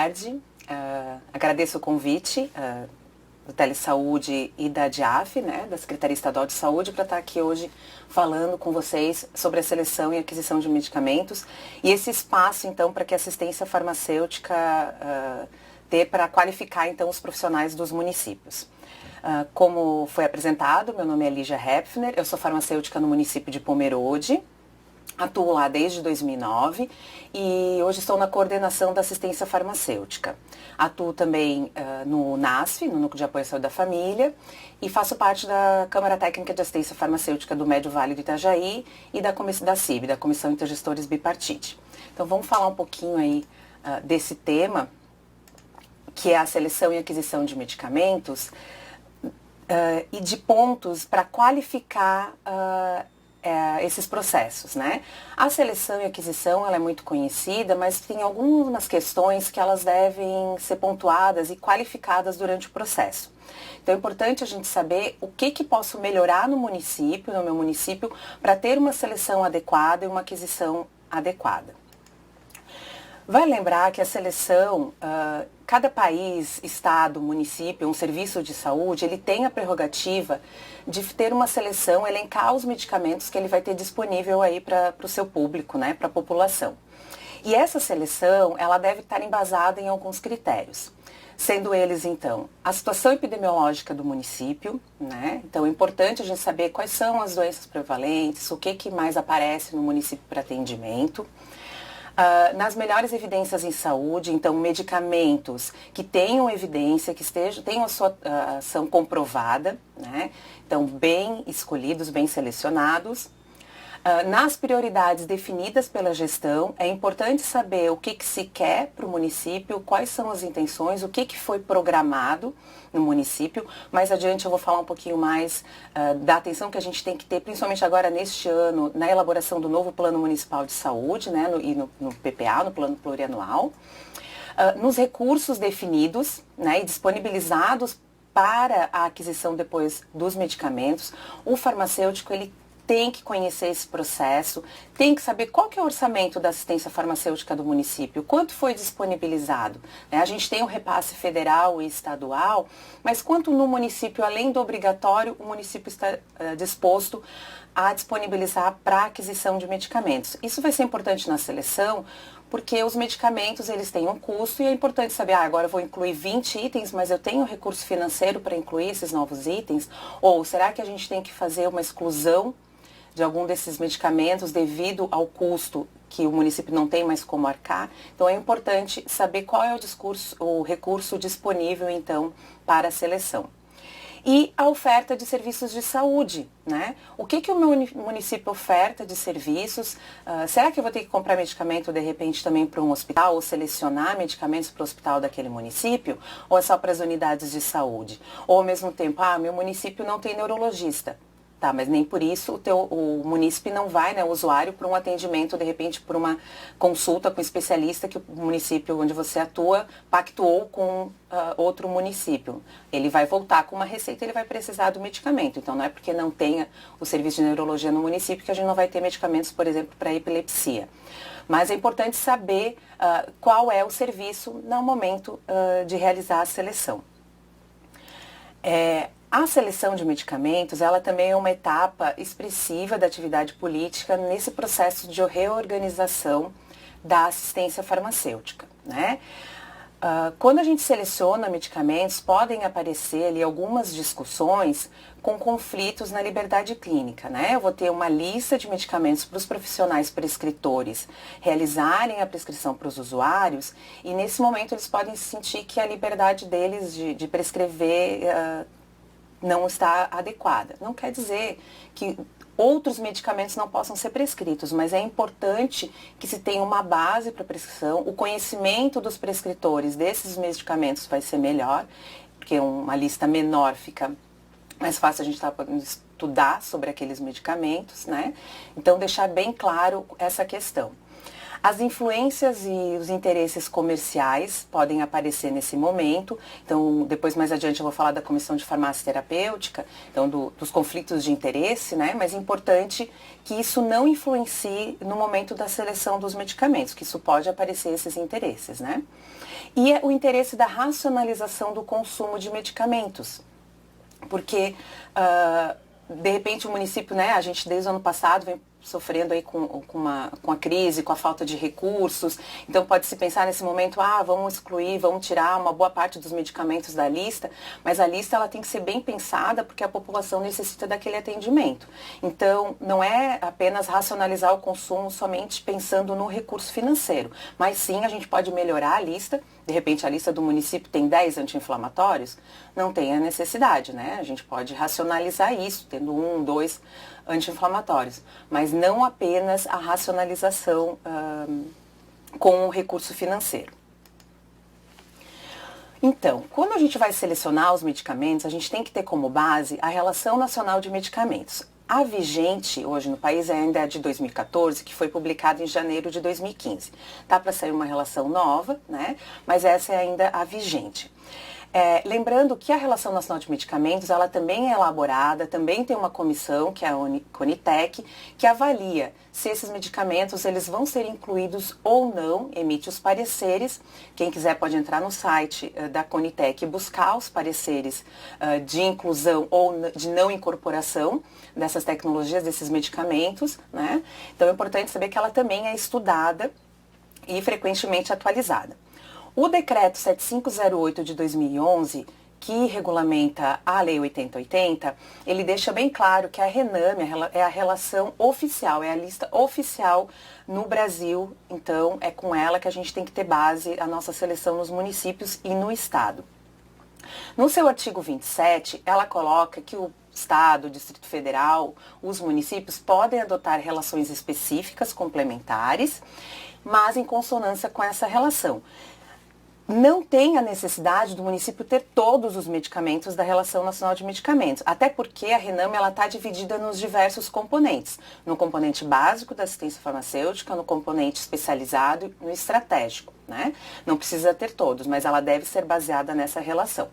tarde. Agradeço o convite do Telesaúde e da DIAF, né, da Secretaria Estadual de Saúde, para estar aqui hoje falando com vocês sobre a seleção e aquisição de medicamentos e esse espaço, então, para que a assistência farmacêutica dê para qualificar, então, os profissionais dos municípios. Como foi apresentado, meu nome é Lígia Hepfner, eu sou farmacêutica no município de Pomerode. Atuo lá desde 2009 e hoje estou na coordenação da assistência farmacêutica. Atuo também no NASF, no Núcleo de Apoio à Saúde da Família, e faço parte da Câmara Técnica de Assistência Farmacêutica do Médio Vale do Itajaí e da CIB, da Comissão Intergestores Bipartite. Então vamos falar um pouquinho aí desse tema, que é a seleção e aquisição de medicamentos e de pontos para qualificar esses processos, né? A seleção e aquisição, ela é muito conhecida, mas tem algumas questões que elas devem ser pontuadas e qualificadas durante o processo. Então é importante a gente saber o que posso melhorar no meu município, para ter uma seleção adequada e uma aquisição adequada. Vai lembrar que a seleção, cada país, estado, município, um serviço de saúde, ele tem a prerrogativa de ter uma seleção, elencar os medicamentos que ele vai ter disponível aí para o seu público, né, para a população. E essa seleção, ela deve estar embasada em alguns critérios, sendo eles, então, a situação epidemiológica do município, né? Então é importante a gente saber quais são as doenças prevalentes, o que mais aparece no município para atendimento. Nas melhores evidências em saúde, então medicamentos que tenham evidência, tenham a sua ação comprovada, né? Então bem escolhidos, bem selecionados. Nas prioridades definidas pela gestão, é importante saber o que se quer para o município, quais são as intenções, o que foi programado no município. Mais adiante eu vou falar um pouquinho mais da atenção que a gente tem que ter, principalmente agora neste ano, na elaboração do novo Plano Municipal de Saúde, né, no PPA, no Plano Plurianual. Nos recursos definidos, né, e disponibilizados para a aquisição depois dos medicamentos, o farmacêutico, ele tem que conhecer esse processo, tem que saber qual que é o orçamento da assistência farmacêutica do município, quanto foi disponibilizado. Né? A gente tem o repasse federal e estadual, mas quanto no município, além do obrigatório, o município está disposto a disponibilizar para aquisição de medicamentos. Isso vai ser importante na seleção, porque os medicamentos, eles têm um custo e é importante saber, agora eu vou incluir 20 itens, mas eu tenho recurso financeiro para incluir esses novos itens? Ou será que a gente tem que fazer uma exclusão de algum desses medicamentos devido ao custo que o município não tem mais como arcar? Então é importante saber qual é o recurso disponível, então, para a seleção. E a oferta de serviços de saúde, né? O que o meu município oferta de serviços? Será que eu vou ter que comprar medicamento, de repente, também para um hospital, ou selecionar medicamentos para o hospital daquele município? Ou é só para as unidades de saúde? Ou, ao mesmo tempo, meu município não tem neurologista. Tá, mas nem por isso o munícipe não vai, né, o usuário, para um atendimento, de repente, por uma consulta com um especialista que o município onde você atua pactuou com outro município. Ele vai voltar com uma receita, ele vai precisar do medicamento. Então, não é porque não tenha o serviço de neurologia no município que a gente não vai ter medicamentos, por exemplo, para epilepsia. Mas é importante saber qual é o serviço no momento de realizar a seleção. A seleção de medicamentos, ela também é uma etapa expressiva da atividade política nesse processo de reorganização da assistência farmacêutica, né? Quando a gente seleciona medicamentos, podem aparecer ali algumas discussões com conflitos na liberdade clínica, né? Eu vou ter uma lista de medicamentos para os profissionais prescritores realizarem a prescrição para os usuários e nesse momento eles podem sentir que a liberdade deles de prescrever não está adequada. Não quer dizer que outros medicamentos não possam ser prescritos, mas é importante que se tenha uma base para prescrição, o conhecimento dos prescritores desses medicamentos vai ser melhor, porque uma lista menor fica mais fácil a gente estar podendo estudar sobre aqueles medicamentos, né? Então deixar bem claro essa questão. As influências e os interesses comerciais podem aparecer nesse momento. Então, depois mais adiante eu vou falar da Comissão de Farmácia Terapêutica, então dos conflitos de interesse, né? Mas é importante que isso não influencie no momento da seleção dos medicamentos, que isso pode aparecer esses interesses, né? E é o interesse da racionalização do consumo de medicamentos. Porque, de repente, o município, né, a gente desde o ano passado vem sofrendo aí com a crise, com a falta de recursos. Então pode-se pensar nesse momento, vamos excluir, vamos tirar uma boa parte dos medicamentos da lista, mas a lista ela tem que ser bem pensada porque a população necessita daquele atendimento. Então não é apenas racionalizar o consumo somente pensando no recurso financeiro, mas sim a gente pode melhorar a lista. De repente a lista do município tem 10 anti-inflamatórios, não tem a necessidade, né? A gente pode racionalizar isso, tendo 1, 2 anti-inflamatórios, mas não apenas a racionalização com o recurso financeiro. Então, quando a gente vai selecionar os medicamentos, a gente tem que ter como base a Relação Nacional de Medicamentos. A vigente hoje no país ainda é de 2014, que foi publicada em janeiro de 2015. Tá para sair uma relação nova, né? Mas essa é ainda a vigente. Lembrando que a Relação Nacional de Medicamentos, ela também é elaborada, também tem uma comissão, que é a Conitec, que avalia se esses medicamentos eles vão ser incluídos ou não, emite os pareceres. Quem quiser pode entrar no site da Conitec e buscar os pareceres de inclusão ou de não incorporação dessas tecnologias, desses medicamentos, né? Então é importante saber que ela também é estudada e frequentemente atualizada. O decreto 7508 de 2011, que regulamenta a Lei 8080, ele deixa bem claro que a RENAME é a relação oficial, é a lista oficial no Brasil. Então, é com ela que a gente tem que ter base a nossa seleção nos municípios e no Estado. No seu artigo 27, ela coloca que o Estado, o Distrito Federal, os municípios podem adotar relações específicas complementares, mas em consonância com essa relação. Não tem a necessidade do município ter todos os medicamentos da Relação Nacional de Medicamentos, até porque a RENAME está dividida nos diversos componentes, no componente básico da assistência farmacêutica, no componente especializado e no estratégico, né? Não precisa ter todos, mas ela deve ser baseada nessa relação,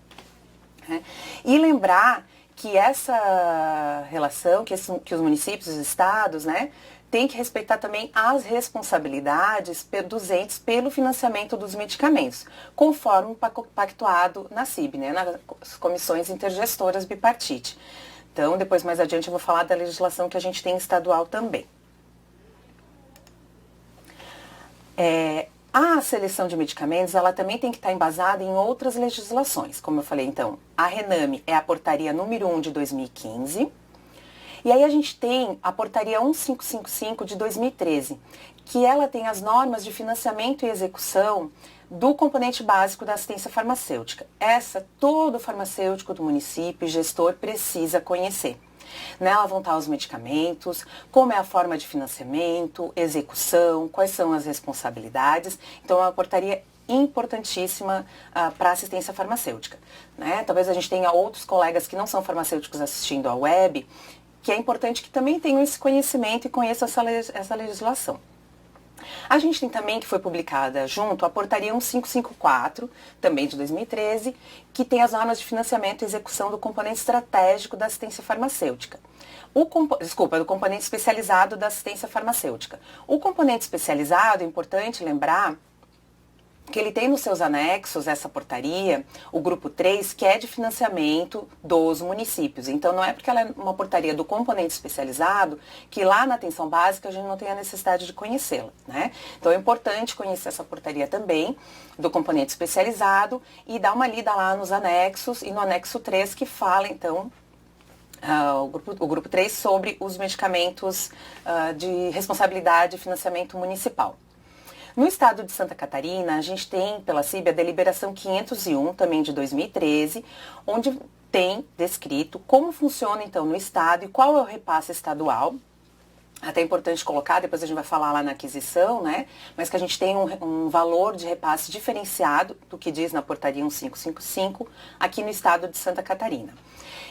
né? E lembrar que essa relação, que os municípios, os estados, né, tem que respeitar também as responsabilidades dos entes pelo financiamento dos medicamentos, conforme pactuado na CIB, né, nas comissões intergestoras bipartite. Então, depois mais adiante eu vou falar da legislação que a gente tem estadual também. A seleção de medicamentos, ela também tem que estar embasada em outras legislações. Como eu falei, então, a RENAME é a portaria número 1 de 2015. E aí a gente tem a portaria 1555 de 2013, que ela tem as normas de financiamento e execução do componente básico da assistência farmacêutica. Essa, todo farmacêutico do município e gestor precisa conhecer. Nela vão estar os medicamentos, como é a forma de financiamento, execução, quais são as responsabilidades. Então, é uma portaria importantíssima para a assistência farmacêutica, né? Talvez a gente tenha outros colegas que não são farmacêuticos assistindo à web, que é importante que também tenham esse conhecimento e conheçam essa legislação. A gente tem também, que foi publicada junto, a portaria 1554, também de 2013, que tem as normas de financiamento e execução do componente estratégico da assistência farmacêutica. Do componente especializado da assistência farmacêutica. O componente especializado, é importante lembrar que ele tem nos seus anexos essa portaria, o grupo 3, que é de financiamento dos municípios. Então, não é porque ela é uma portaria do componente especializado que lá na atenção básica a gente não tem a necessidade de conhecê-la, né? Então, é importante conhecer essa portaria também, do componente especializado, e dar uma lida lá nos anexos, e no anexo 3 que fala, então, o grupo 3 sobre os medicamentos de responsabilidade e financiamento municipal. No estado de Santa Catarina, a gente tem pela CIB a deliberação 501, também de 2013, onde tem descrito como funciona então no estado e qual é o repasse estadual. Até é importante colocar, depois a gente vai falar lá na aquisição, né? Mas que a gente tem um valor de repasse diferenciado do que diz na portaria 1555 aqui no estado de Santa Catarina.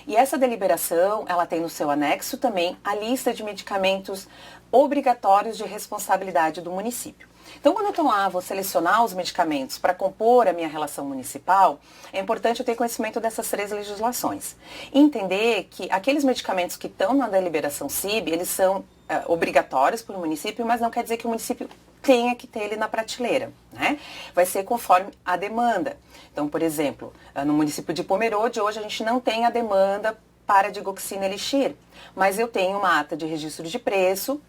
E essa deliberação, ela tem no seu anexo também a lista de medicamentos obrigatórios de responsabilidade do município. Então, quando eu estou lá, vou selecionar os medicamentos para compor a minha relação municipal, é importante eu ter conhecimento dessas 3 legislações. E entender que aqueles medicamentos que estão na deliberação CIB, eles são obrigatórios para o município, mas não quer dizer que o município tenha que ter ele na prateleira, né? Vai ser conforme a demanda. Então, por exemplo, no município de Pomerode, hoje a gente não tem a demanda para digoxina elixir, mas eu tenho uma ata de registro de preço,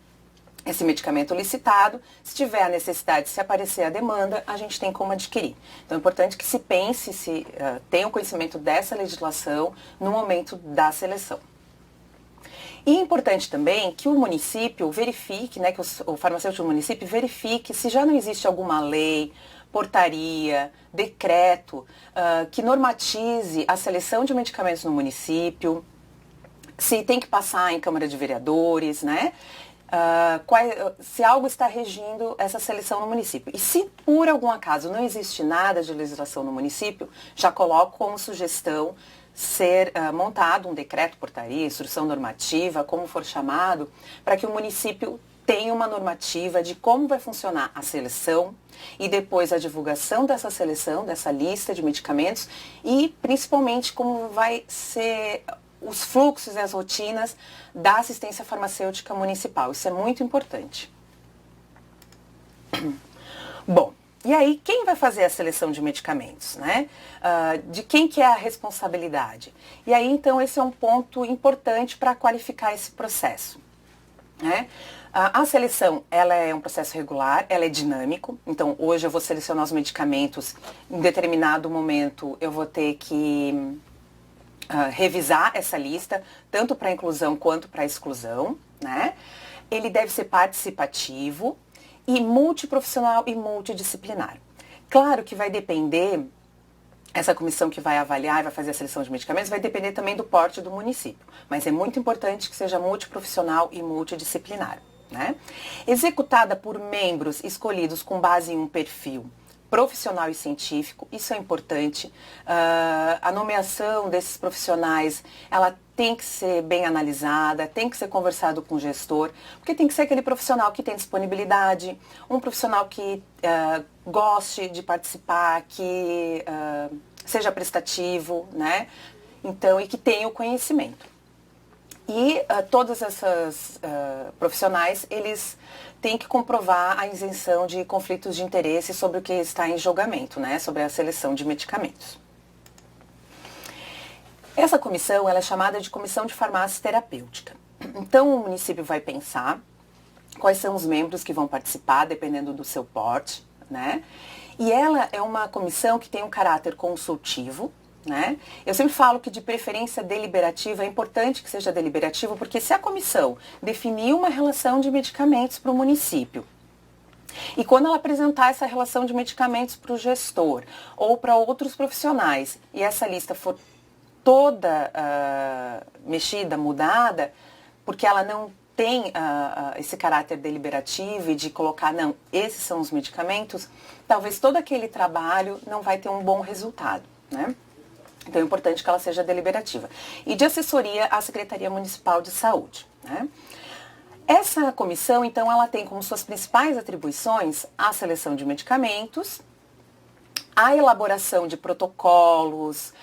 esse medicamento licitado, se tiver a necessidade, se aparecer a demanda, a gente tem como adquirir. Então é importante que se pense, se tenha o conhecimento dessa legislação no momento da seleção. E é importante também que o município verifique, né, que o farmacêutico do município verifique se já não existe alguma lei, portaria, decreto que normatize a seleção de medicamentos no município, se tem que passar em Câmara de Vereadores, né? Se algo está regindo essa seleção no município. E se por algum acaso não existe nada de legislação no município, já coloco como sugestão ser montado um decreto, portaria, instrução normativa, como for chamado, para que o município tenha uma normativa de como vai funcionar a seleção e depois a divulgação dessa seleção, dessa lista de medicamentos e principalmente como vai ser os fluxos e as rotinas da assistência farmacêutica municipal. Isso é muito importante. Bom, e aí quem vai fazer a seleção de medicamentos, né? De quem que é a responsabilidade? E aí, então, esse é um ponto importante para qualificar esse processo, né? A seleção, ela é um processo regular, ela é dinâmico. Então, hoje eu vou selecionar os medicamentos, em determinado momento eu vou ter que revisar essa lista, tanto para inclusão quanto para exclusão, né? Ele deve ser participativo e multiprofissional e multidisciplinar. Claro que vai depender, essa comissão que vai avaliar e vai fazer a seleção de medicamentos vai depender também do porte do município, mas é muito importante que seja multiprofissional e multidisciplinar, né? Executada por membros escolhidos com base em um perfil profissional e científico, isso é importante. A nomeação desses profissionais, ela tem que ser bem analisada, tem que ser conversado com o gestor, porque tem que ser aquele profissional que tem disponibilidade, um profissional que goste de participar, que seja prestativo, né? Então, e que tenha o conhecimento. E todas essas profissionais, eles têm que comprovar a isenção de conflitos de interesse sobre o que está em julgamento, né? Sobre a seleção de medicamentos. Essa comissão, ela é chamada de Comissão de Farmácia Terapêutica. Então, o município vai pensar quais são os membros que vão participar, dependendo do seu porte, né? E ela é uma comissão que tem um caráter consultivo, né? Eu sempre falo que de preferência deliberativa, é importante que seja deliberativo, porque se a comissão definir uma relação de medicamentos para o município, e quando ela apresentar essa relação de medicamentos para o gestor ou para outros profissionais, e essa lista for toda mexida, mudada, porque ela não tem esse caráter deliberativo e de colocar, não, esses são os medicamentos, talvez todo aquele trabalho não vai ter um bom resultado, né? Então é importante que ela seja deliberativa. E de assessoria à Secretaria Municipal de Saúde, né? Essa comissão, então, ela tem como suas principais atribuições a seleção de medicamentos, a elaboração de protocolos,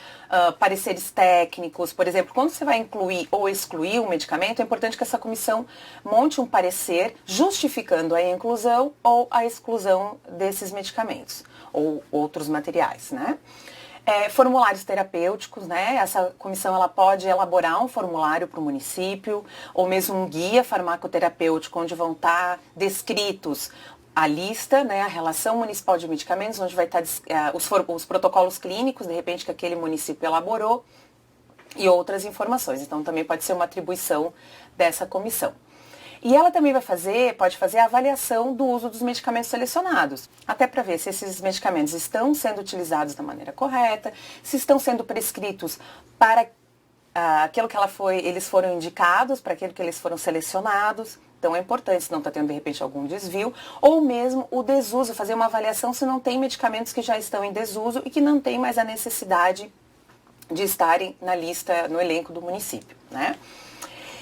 pareceres técnicos. Por exemplo, quando você vai incluir ou excluir um medicamento, é importante que essa comissão monte um parecer justificando a inclusão ou a exclusão desses medicamentos ou outros materiais, né? Formulários terapêuticos, né? Essa comissão ela pode elaborar um formulário para o município ou mesmo um guia farmacoterapêutico onde vão estar descritos a lista, né, a relação municipal de medicamentos, onde vai estar os protocolos clínicos, de repente, que aquele município elaborou e outras informações. Então, também pode ser uma atribuição dessa comissão. E ela também pode fazer a avaliação do uso dos medicamentos selecionados, até para ver se esses medicamentos estão sendo utilizados da maneira correta, se estão sendo prescritos para aquilo que eles foram indicados, para aquilo que eles foram selecionados. Então é importante, se não está tendo de repente algum desvio, ou mesmo o desuso, fazer uma avaliação se não tem medicamentos que já estão em desuso e que não tem mais a necessidade de estarem na lista, no elenco do município, né?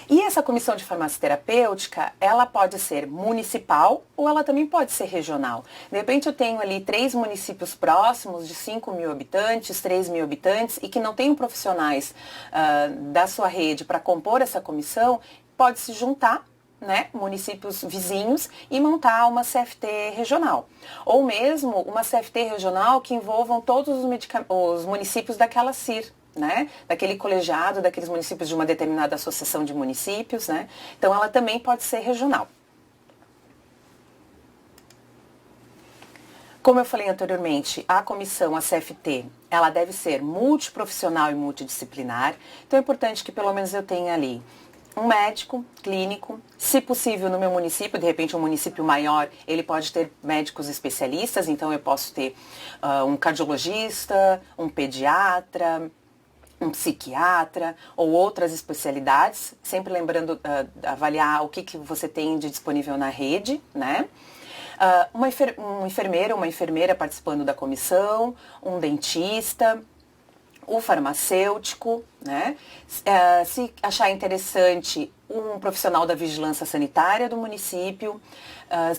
E essa comissão de farmácia terapêutica, ela pode ser municipal ou ela também pode ser regional. De repente eu tenho ali 3 municípios próximos de 5.000 habitantes, 3.000 habitantes e que não tenham profissionais da sua rede para compor essa comissão, pode se juntar, né, municípios vizinhos e montar uma CFT regional. Ou mesmo uma CFT regional que envolvam todos os municípios daquela CIR. Né, daquele colegiado, daqueles municípios de uma determinada associação de municípios, né? Então ela também pode ser regional. Como eu falei anteriormente, a comissão, a CFT, ela deve ser multiprofissional e multidisciplinar. Então é importante que pelo menos eu tenha ali um médico clínico, se possível no meu município, de repente um município maior, ele pode ter médicos especialistas, então eu posso ter um cardiologista, um pediatra, um psiquiatra ou outras especialidades, sempre lembrando avaliar o que você tem de disponível na rede, né? Um enfermeiro, uma enfermeira participando da comissão, um dentista, o farmacêutico, né? Se achar interessante, um profissional da vigilância sanitária do município.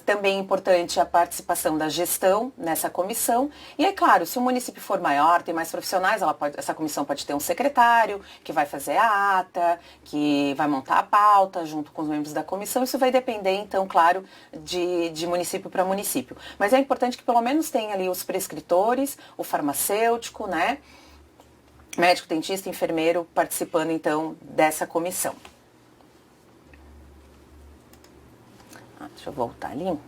Também é importante a participação da gestão nessa comissão. E é claro, se o município for maior, tem mais profissionais, essa comissão pode ter um secretário que vai fazer a ata, que vai montar a pauta junto com os membros da comissão. Isso vai depender, então, claro, de município para município. Mas é importante que pelo menos tenha ali os prescritores, o farmacêutico, né? Médico, dentista, enfermeiro participando, então, dessa comissão. Deixa eu voltar ali.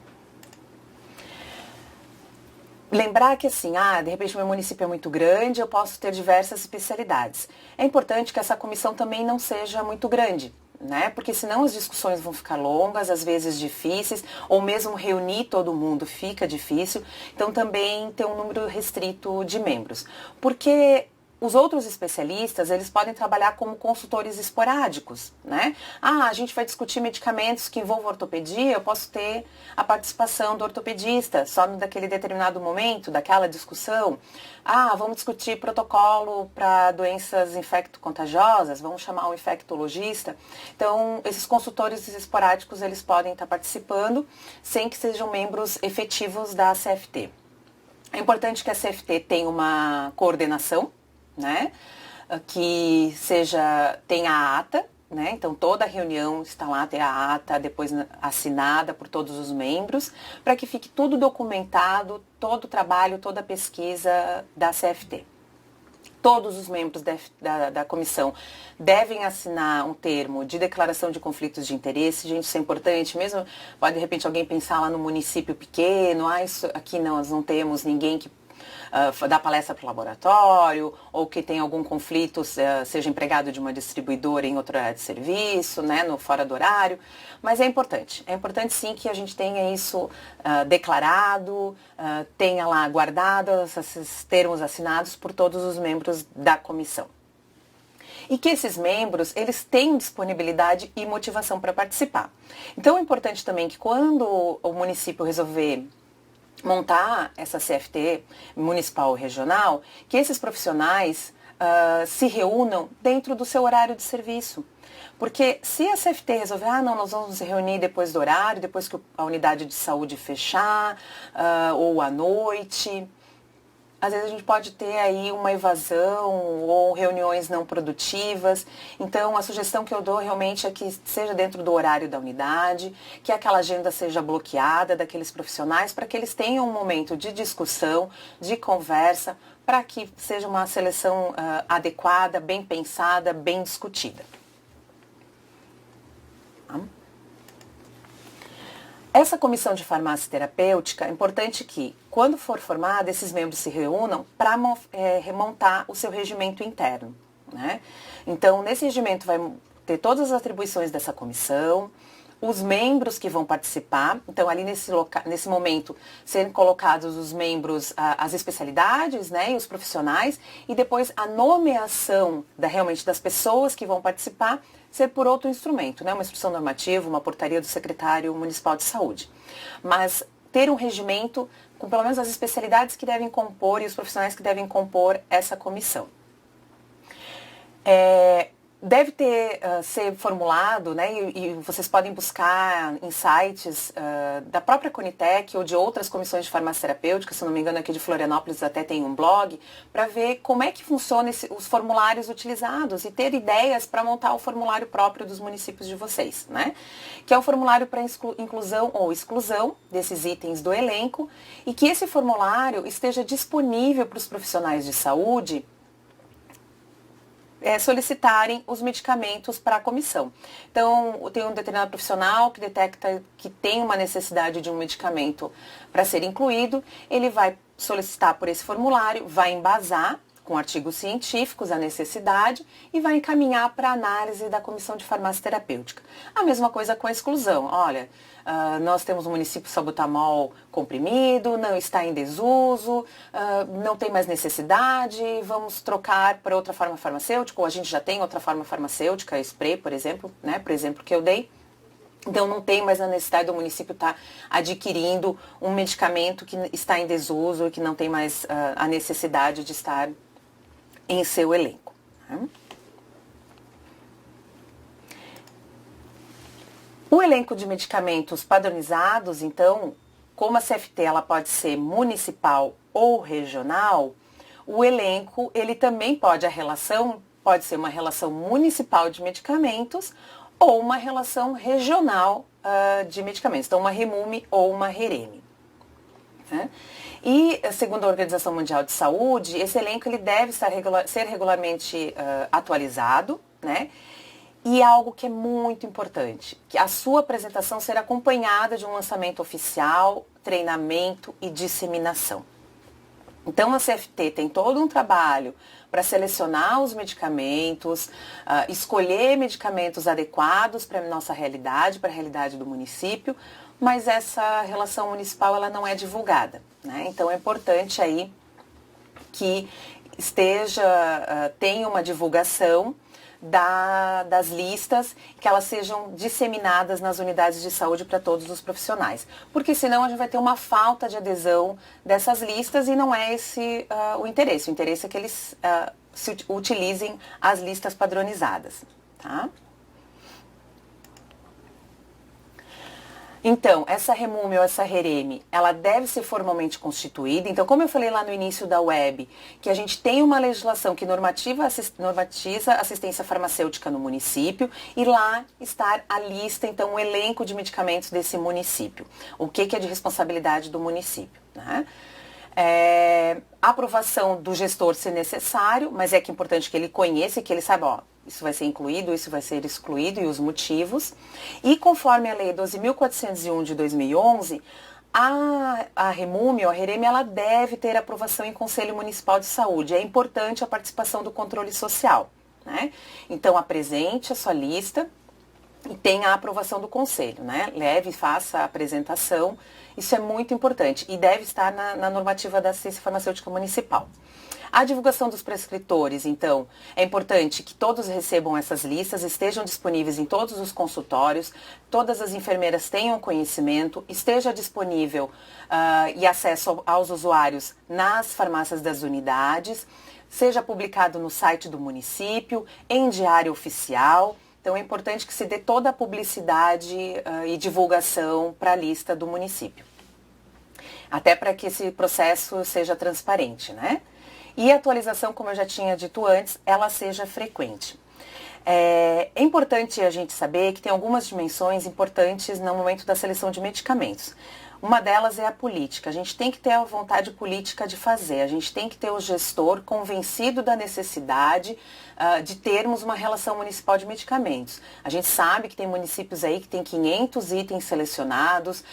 Lembrar que assim, de repente meu município é muito grande, eu posso ter diversas especialidades. É importante que essa comissão também não seja muito grande, né? Porque senão as discussões vão ficar longas, às vezes difíceis, ou mesmo reunir todo mundo fica difícil. Então também ter um número restrito de membros. Porque os outros especialistas, eles podem trabalhar como consultores esporádicos, né? A gente vai discutir medicamentos que envolvam ortopedia, eu posso ter a participação do ortopedista, só naquele determinado momento, daquela discussão. Vamos discutir protocolo para doenças infecto-contagiosas, vamos chamar um infectologista. Então, esses consultores esporádicos, eles podem estar participando sem que sejam membros efetivos da CFT. É importante que a CFT tenha uma coordenação, né, que tenha a ata, né, então toda a reunião está lá, tem a ata depois assinada por todos os membros, para que fique tudo documentado, todo o trabalho, toda a pesquisa da CFT. Todos os membros da comissão devem assinar um termo de declaração de conflitos de interesse. Gente, isso é importante, mesmo pode de repente alguém pensar lá no município pequeno, isso aqui nós não temos ninguém que dar palestra para o laboratório, ou que tem algum conflito, seja empregado de uma distribuidora em outro horário de serviço, né, fora do horário. Mas é importante sim que a gente tenha isso declarado, tenha lá guardado esses termos assinados por todos os membros da comissão. E que esses membros, eles tenham disponibilidade e motivação para participar. Então é importante também que quando o município resolver montar essa CFT municipal ou regional, que esses profissionais se reúnam dentro do seu horário de serviço. Porque se a CFT resolver, não, nós vamos nos reunir depois do horário, depois que a unidade de saúde fechar, ou à noite, às vezes a gente pode ter aí uma evasão ou reuniões não produtivas. Então, a sugestão que eu dou realmente é que seja dentro do horário da unidade, que aquela agenda seja bloqueada daqueles profissionais para que eles tenham um momento de discussão, de conversa, para que seja uma seleção adequada, bem pensada, bem discutida. Essa comissão de farmácia terapêutica, é importante que, quando for formada, esses membros se reúnam para remontar o seu regimento interno, né? Então, nesse regimento vai ter todas as atribuições dessa comissão, os membros que vão participar, então ali nesse momento serem colocados os membros, as especialidades, né, e os profissionais, e depois a nomeação realmente das pessoas que vão participar ser por outro instrumento, né, uma instrução normativa, uma portaria do secretário municipal de saúde. Mas ter um regimento com pelo menos as especialidades que devem compor e os profissionais que devem compor essa comissão. deve ser formulado, né, e vocês podem buscar em sites da própria Conitec ou de outras comissões de farmácia terapêutica, se não me engano aqui de Florianópolis até tem um blog, para ver como é que funcionam os formulários utilizados e ter ideias para montar o formulário próprio dos municípios de vocês, né? Que é o formulário para inclusão ou exclusão desses itens do elenco e que esse formulário esteja disponível para os profissionais de saúde solicitarem os medicamentos para a comissão. Então, tem um determinado profissional que detecta que tem uma necessidade de um medicamento para ser incluído, ele vai solicitar por esse formulário, vai embasar com artigos científicos a necessidade e vai encaminhar para análise da Comissão de Farmácia Terapêutica. A mesma coisa com a exclusão. Olha, nós temos o município salbutamol comprimido, não está em desuso, não tem mais necessidade, vamos trocar para outra forma farmacêutica, ou a gente já tem outra forma farmacêutica, spray, por exemplo, né, por exemplo, que eu dei. Então, não tem mais a necessidade do município estar adquirindo um medicamento que está em desuso e que não tem mais a necessidade de estar em seu elenco. Né? O elenco de medicamentos padronizados, então, como a CFT ela pode ser municipal ou regional, o elenco, ele também pode, pode ser uma relação municipal de medicamentos ou uma relação regional de medicamentos, então uma REMUME ou uma REREME. Né? E, segundo a Organização Mundial de Saúde, esse elenco ele deve ser regularmente atualizado, né? E algo que é muito importante, que a sua apresentação será acompanhada de um lançamento oficial, treinamento e disseminação. Então, a CFT tem todo um trabalho para selecionar os medicamentos, escolher medicamentos adequados para a nossa realidade, para a realidade do município, mas essa relação municipal ela não é divulgada, né? Então, é importante aí que tenha uma divulgação das listas, que elas sejam disseminadas nas unidades de saúde para todos os profissionais. Porque senão a gente vai ter uma falta de adesão dessas listas e não é esse o interesse. O interesse é que eles utilizem as listas padronizadas. Tá? Então, essa REMUME ou essa REREME, ela deve ser formalmente constituída. Então, como eu falei lá no início da web, que a gente tem uma legislação que normatiza a assistência farmacêutica no município e lá está a lista, então, o elenco de medicamentos desse município. O que é de responsabilidade do município, né? A aprovação do gestor se necessário, mas é importante que ele conheça e que ele saiba, ó, isso vai ser incluído, isso vai ser excluído e os motivos. E conforme a Lei 12.401 de 2011, a REMUME ou a REREME, ela deve ter aprovação em Conselho Municipal de Saúde. É importante a participação do controle social, né? Então, apresente a sua lista e tenha a aprovação do Conselho, né? Leve e faça a apresentação. Isso é muito importante e deve estar na normativa da assistência farmacêutica municipal. A divulgação dos prescritores, então, é importante que todos recebam essas listas, estejam disponíveis em todos os consultórios, todas as enfermeiras tenham conhecimento, esteja disponível e acesso aos usuários nas farmácias das unidades, seja publicado no site do município, em diário oficial. Então, é importante que se dê toda a publicidade e divulgação para a lista do município. Até para que esse processo seja transparente, né? E a atualização, como eu já tinha dito antes, ela seja frequente. É importante a gente saber que tem algumas dimensões importantes no momento da seleção de medicamentos. Uma delas é a política. A gente tem que ter a vontade política de fazer. A gente tem que ter o gestor convencido da necessidade de termos uma relação municipal de medicamentos. A gente sabe que tem municípios aí que tem 500 itens selecionados,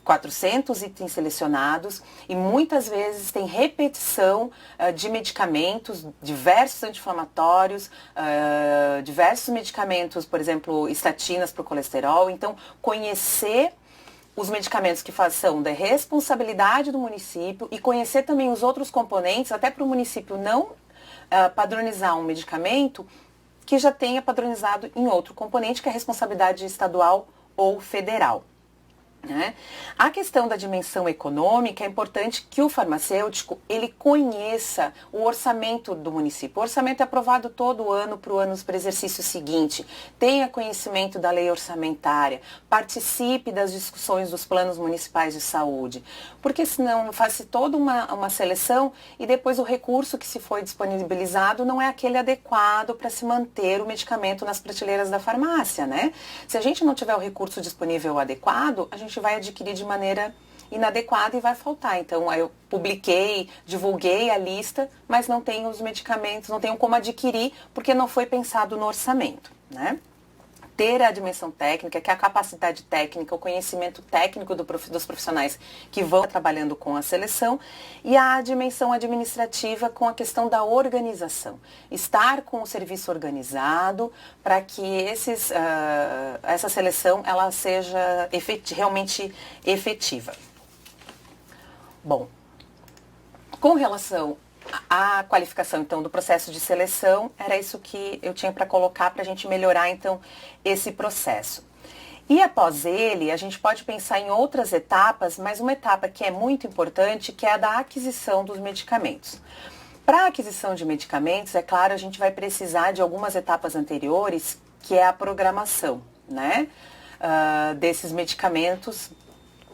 400 itens selecionados e muitas vezes tem repetição de medicamentos, diversos anti-inflamatórios, diversos medicamentos, por exemplo, estatinas para o colesterol. Então, conhecer os medicamentos que são da responsabilidade do município e conhecer também os outros componentes, até para o município não padronizar um medicamento que já tenha padronizado em outro componente, que é a responsabilidade estadual ou federal. né? A questão da dimensão econômica, é importante que o farmacêutico ele conheça o orçamento do município. O orçamento é aprovado todo ano para o exercício seguinte. Tenha conhecimento da lei orçamentária, participe das discussões dos planos municipais de saúde, porque senão faz-se toda uma seleção e depois o recurso que se foi disponibilizado não é aquele adequado para se manter o medicamento nas prateleiras da farmácia, né? Se a gente não tiver o recurso disponível adequado, a gente vai adquirir de maneira inadequada e vai faltar. Então, aí eu publiquei, divulguei a lista, mas não tenho os medicamentos, não tenho como adquirir, porque não foi pensado no orçamento, né? Ter a dimensão técnica, que é a capacidade técnica, o conhecimento técnico dos profissionais que vão trabalhando com a seleção, e a dimensão administrativa com a questão da organização. Estar com o serviço organizado para que essa seleção ela seja realmente efetiva. Bom, com relação à qualificação, então, do processo de seleção, era isso que eu tinha para colocar para a gente melhorar, então, esse processo. E após ele, a gente pode pensar em outras etapas, mas uma etapa que é muito importante, que é a da aquisição dos medicamentos. Para a aquisição de medicamentos, é claro, a gente vai precisar de algumas etapas anteriores, que é a programação, né, desses medicamentos,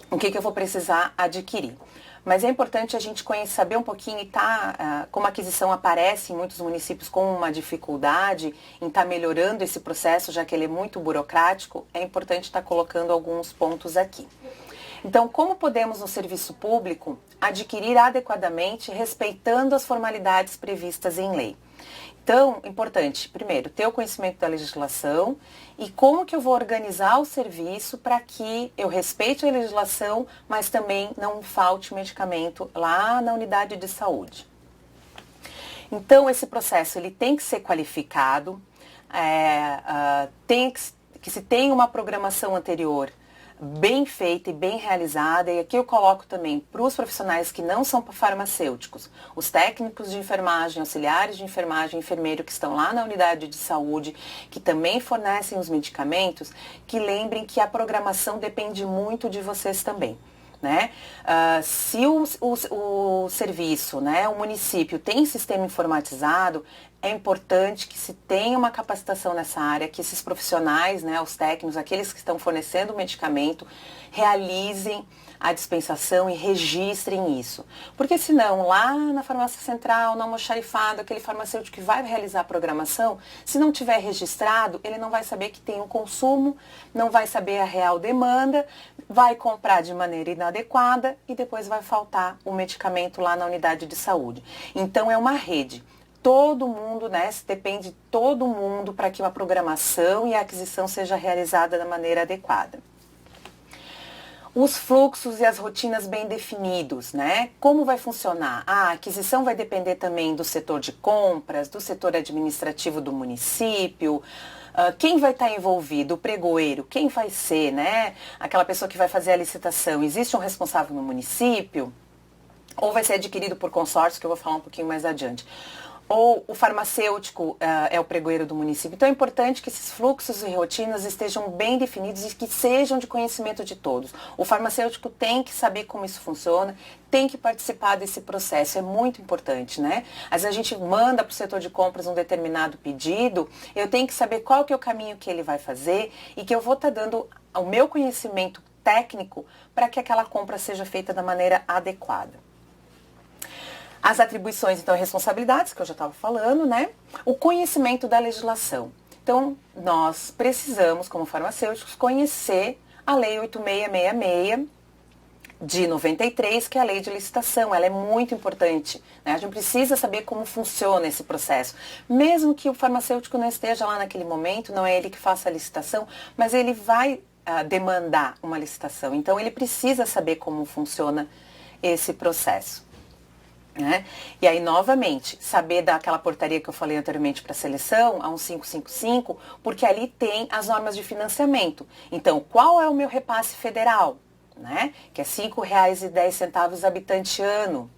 o que eu vou precisar adquirir. Mas é importante a gente saber um pouquinho e como a aquisição aparece em muitos municípios com uma dificuldade em estar melhorando esse processo, já que ele é muito burocrático, é importante estar colocando alguns pontos aqui. Então, como podemos no serviço público adquirir adequadamente, respeitando as formalidades previstas em lei? Então, importante, primeiro, ter o conhecimento da legislação e como que eu vou organizar o serviço para que eu respeite a legislação, mas também não falte medicamento lá na unidade de saúde. Então, esse processo ele tem que ser qualificado, que se tem uma programação anterior bem feita e bem realizada, e aqui eu coloco também para os profissionais que não são farmacêuticos, os técnicos de enfermagem, auxiliares de enfermagem, enfermeiro que estão lá na unidade de saúde, que também fornecem os medicamentos, que lembrem que a programação depende muito de vocês também. Né? Se o serviço, né, o município tem sistema informatizado, é importante que se tenha uma capacitação nessa área, que esses profissionais, né, os técnicos, aqueles que estão fornecendo o medicamento, realizem a dispensação e registrem isso. Porque senão, lá na farmácia central, no almoxarifado, aquele farmacêutico que vai realizar a programação, se não tiver registrado, ele não vai saber que tem um consumo, não vai saber a real demanda, vai comprar de maneira inadequada e depois vai faltar o medicamento lá na unidade de saúde. Então, é uma rede. Todo mundo, né, depende de todo mundo para que a programação e a aquisição seja realizada da maneira adequada. Os fluxos e as rotinas bem definidos, né? Como vai funcionar? A aquisição vai depender também do setor de compras, do setor administrativo do município. Quem vai estar envolvido? O pregoeiro, quem vai ser, né? Aquela pessoa que vai fazer a licitação. Existe um responsável no município? Ou vai ser adquirido por consórcio, que eu vou falar um pouquinho mais adiante. Ou o farmacêutico é o pregoeiro do município. Então é importante que esses fluxos e rotinas estejam bem definidos e que sejam de conhecimento de todos. O farmacêutico tem que saber como isso funciona, tem que participar desse processo, é muito importante, né? Às vezes a gente manda para o setor de compras um determinado pedido, eu tenho que saber qual que é o caminho que ele vai fazer e que eu vou estar dando o meu conhecimento técnico para que aquela compra seja feita da maneira adequada. As atribuições, então, e responsabilidades, que eu já estava falando, né? O conhecimento da legislação. Então, nós precisamos, como farmacêuticos, conhecer a Lei 8666 de 93, que é a lei de licitação. Ela é muito importante, né? A gente precisa saber como funciona esse processo. Mesmo que o farmacêutico não esteja lá naquele momento, não é ele que faça a licitação, mas ele vai demandar uma licitação. Então, ele precisa saber como funciona esse processo. Né? E aí, novamente, saber daquela portaria que eu falei anteriormente para a seleção, a 1555, porque ali tem as normas de financiamento. Então, qual é o meu repasse federal? Né? Que é R$ 5,10 habitante ano.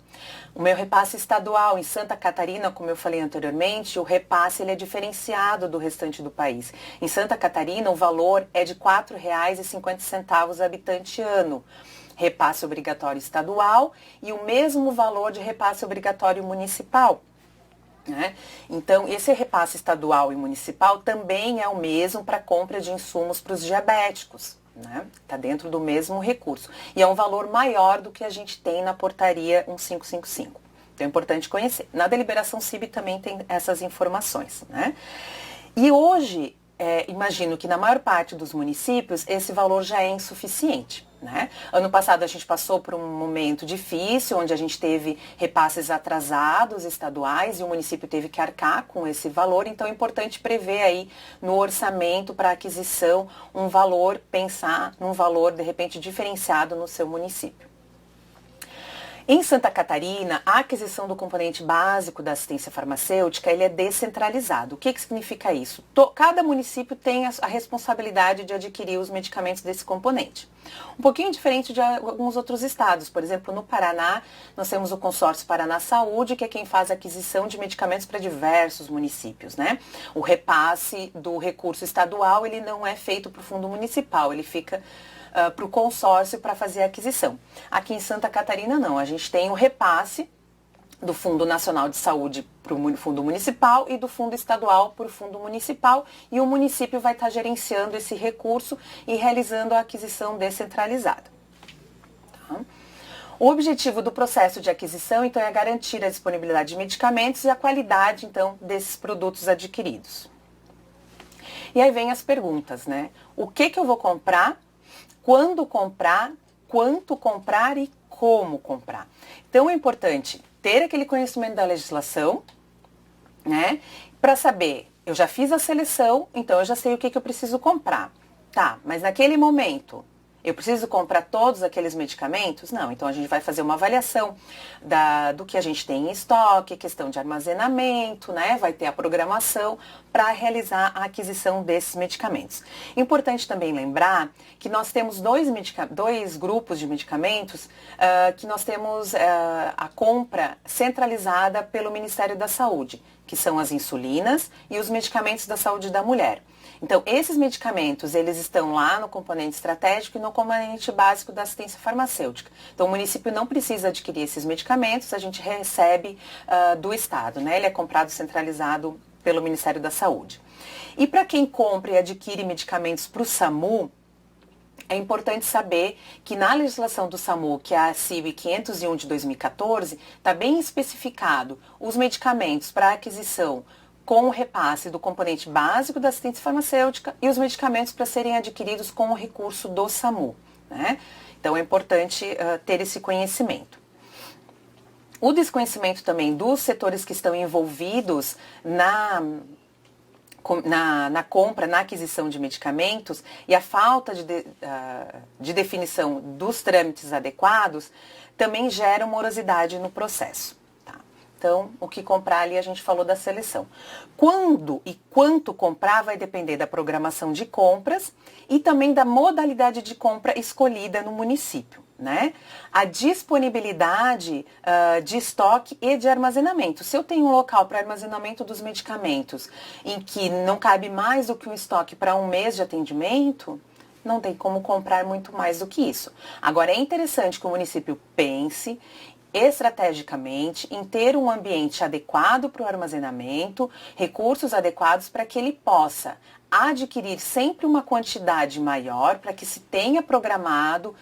O meu repasse estadual em Santa Catarina, como eu falei anteriormente, o repasse ele é diferenciado do restante do país. Em Santa Catarina, o valor é de R$ 4,50 habitante ano. Repasse obrigatório estadual e o mesmo valor de repasse obrigatório municipal. Né? Então, esse repasse estadual e municipal também é o mesmo para compra de insumos para os diabéticos. Está dentro do mesmo recurso. E é um valor maior do que a gente tem na portaria 1555. Então é importante conhecer. Na deliberação CIB também tem essas informações. Né? E hoje, imagino que na maior parte dos municípios esse valor já é insuficiente. Né? Ano passado a gente passou por um momento difícil, onde a gente teve repasses atrasados estaduais e o município teve que arcar com esse valor, então é importante prever aí no orçamento para aquisição um valor, pensar num valor de repente diferenciado no seu município. Em Santa Catarina, a aquisição do componente básico da assistência farmacêutica ele é descentralizado. O que significa isso? Cada município tem a responsabilidade de adquirir os medicamentos desse componente. Um pouquinho diferente de alguns outros estados. Por exemplo, no Paraná, nós temos o consórcio Paraná Saúde, que é quem faz a aquisição de medicamentos para diversos municípios. Né? O repasse do recurso estadual ele não é feito para o fundo municipal, ele fica para o consórcio para fazer a aquisição. Aqui em Santa Catarina não, a gente tem o repasse do Fundo Nacional de Saúde para o Fundo Municipal e do Fundo Estadual para o Fundo Municipal e o município vai estar gerenciando esse recurso e realizando a aquisição descentralizada. Tá? O objetivo do processo de aquisição, então, é garantir a disponibilidade de medicamentos e a qualidade, então, desses produtos adquiridos. E aí vem as perguntas, né? O que eu vou comprar? Quando comprar, quanto comprar e como comprar. Então é importante ter aquele conhecimento da legislação, né? Para saber, eu já fiz a seleção, então eu já sei o que eu preciso comprar. Tá, mas naquele momento, eu preciso comprar todos aqueles medicamentos? Não, então a gente vai fazer uma avaliação do que a gente tem em estoque, questão de armazenamento, né? Vai ter a programação para realizar a aquisição desses medicamentos. Importante também lembrar que nós temos dois grupos de medicamentos que nós temos a compra centralizada pelo Ministério da Saúde, que são as insulinas e os medicamentos da saúde da mulher. Então, esses medicamentos, eles estão lá no componente estratégico e no componente básico da assistência farmacêutica. Então, o município não precisa adquirir esses medicamentos, a gente recebe do Estado, né? Ele é comprado centralizado pelo Ministério da Saúde. E para quem compra e adquire medicamentos para o SAMU, é importante saber que na legislação do SAMU, que é a CIB 501 de 2014, está bem especificado os medicamentos para aquisição com o repasse do componente básico da assistência farmacêutica e os medicamentos para serem adquiridos com o recurso do SAMU. Né? Então é importante ter esse conhecimento. O desconhecimento também dos setores que estão envolvidos na compra, na aquisição de medicamentos e a falta de definição dos trâmites adequados também gera morosidade no processo. Então, o que comprar ali, a gente falou da seleção. Quando e quanto comprar vai depender da programação de compras e também da modalidade de compra escolhida no município, né? A disponibilidade de estoque e de armazenamento. Se eu tenho um local para armazenamento dos medicamentos em que não cabe mais do que um estoque para um mês de atendimento, não tem como comprar muito mais do que isso. Agora, é interessante que o município pense estrategicamente em ter um ambiente adequado para o armazenamento, recursos adequados para que ele possa adquirir sempre uma quantidade maior, para que se tenha programado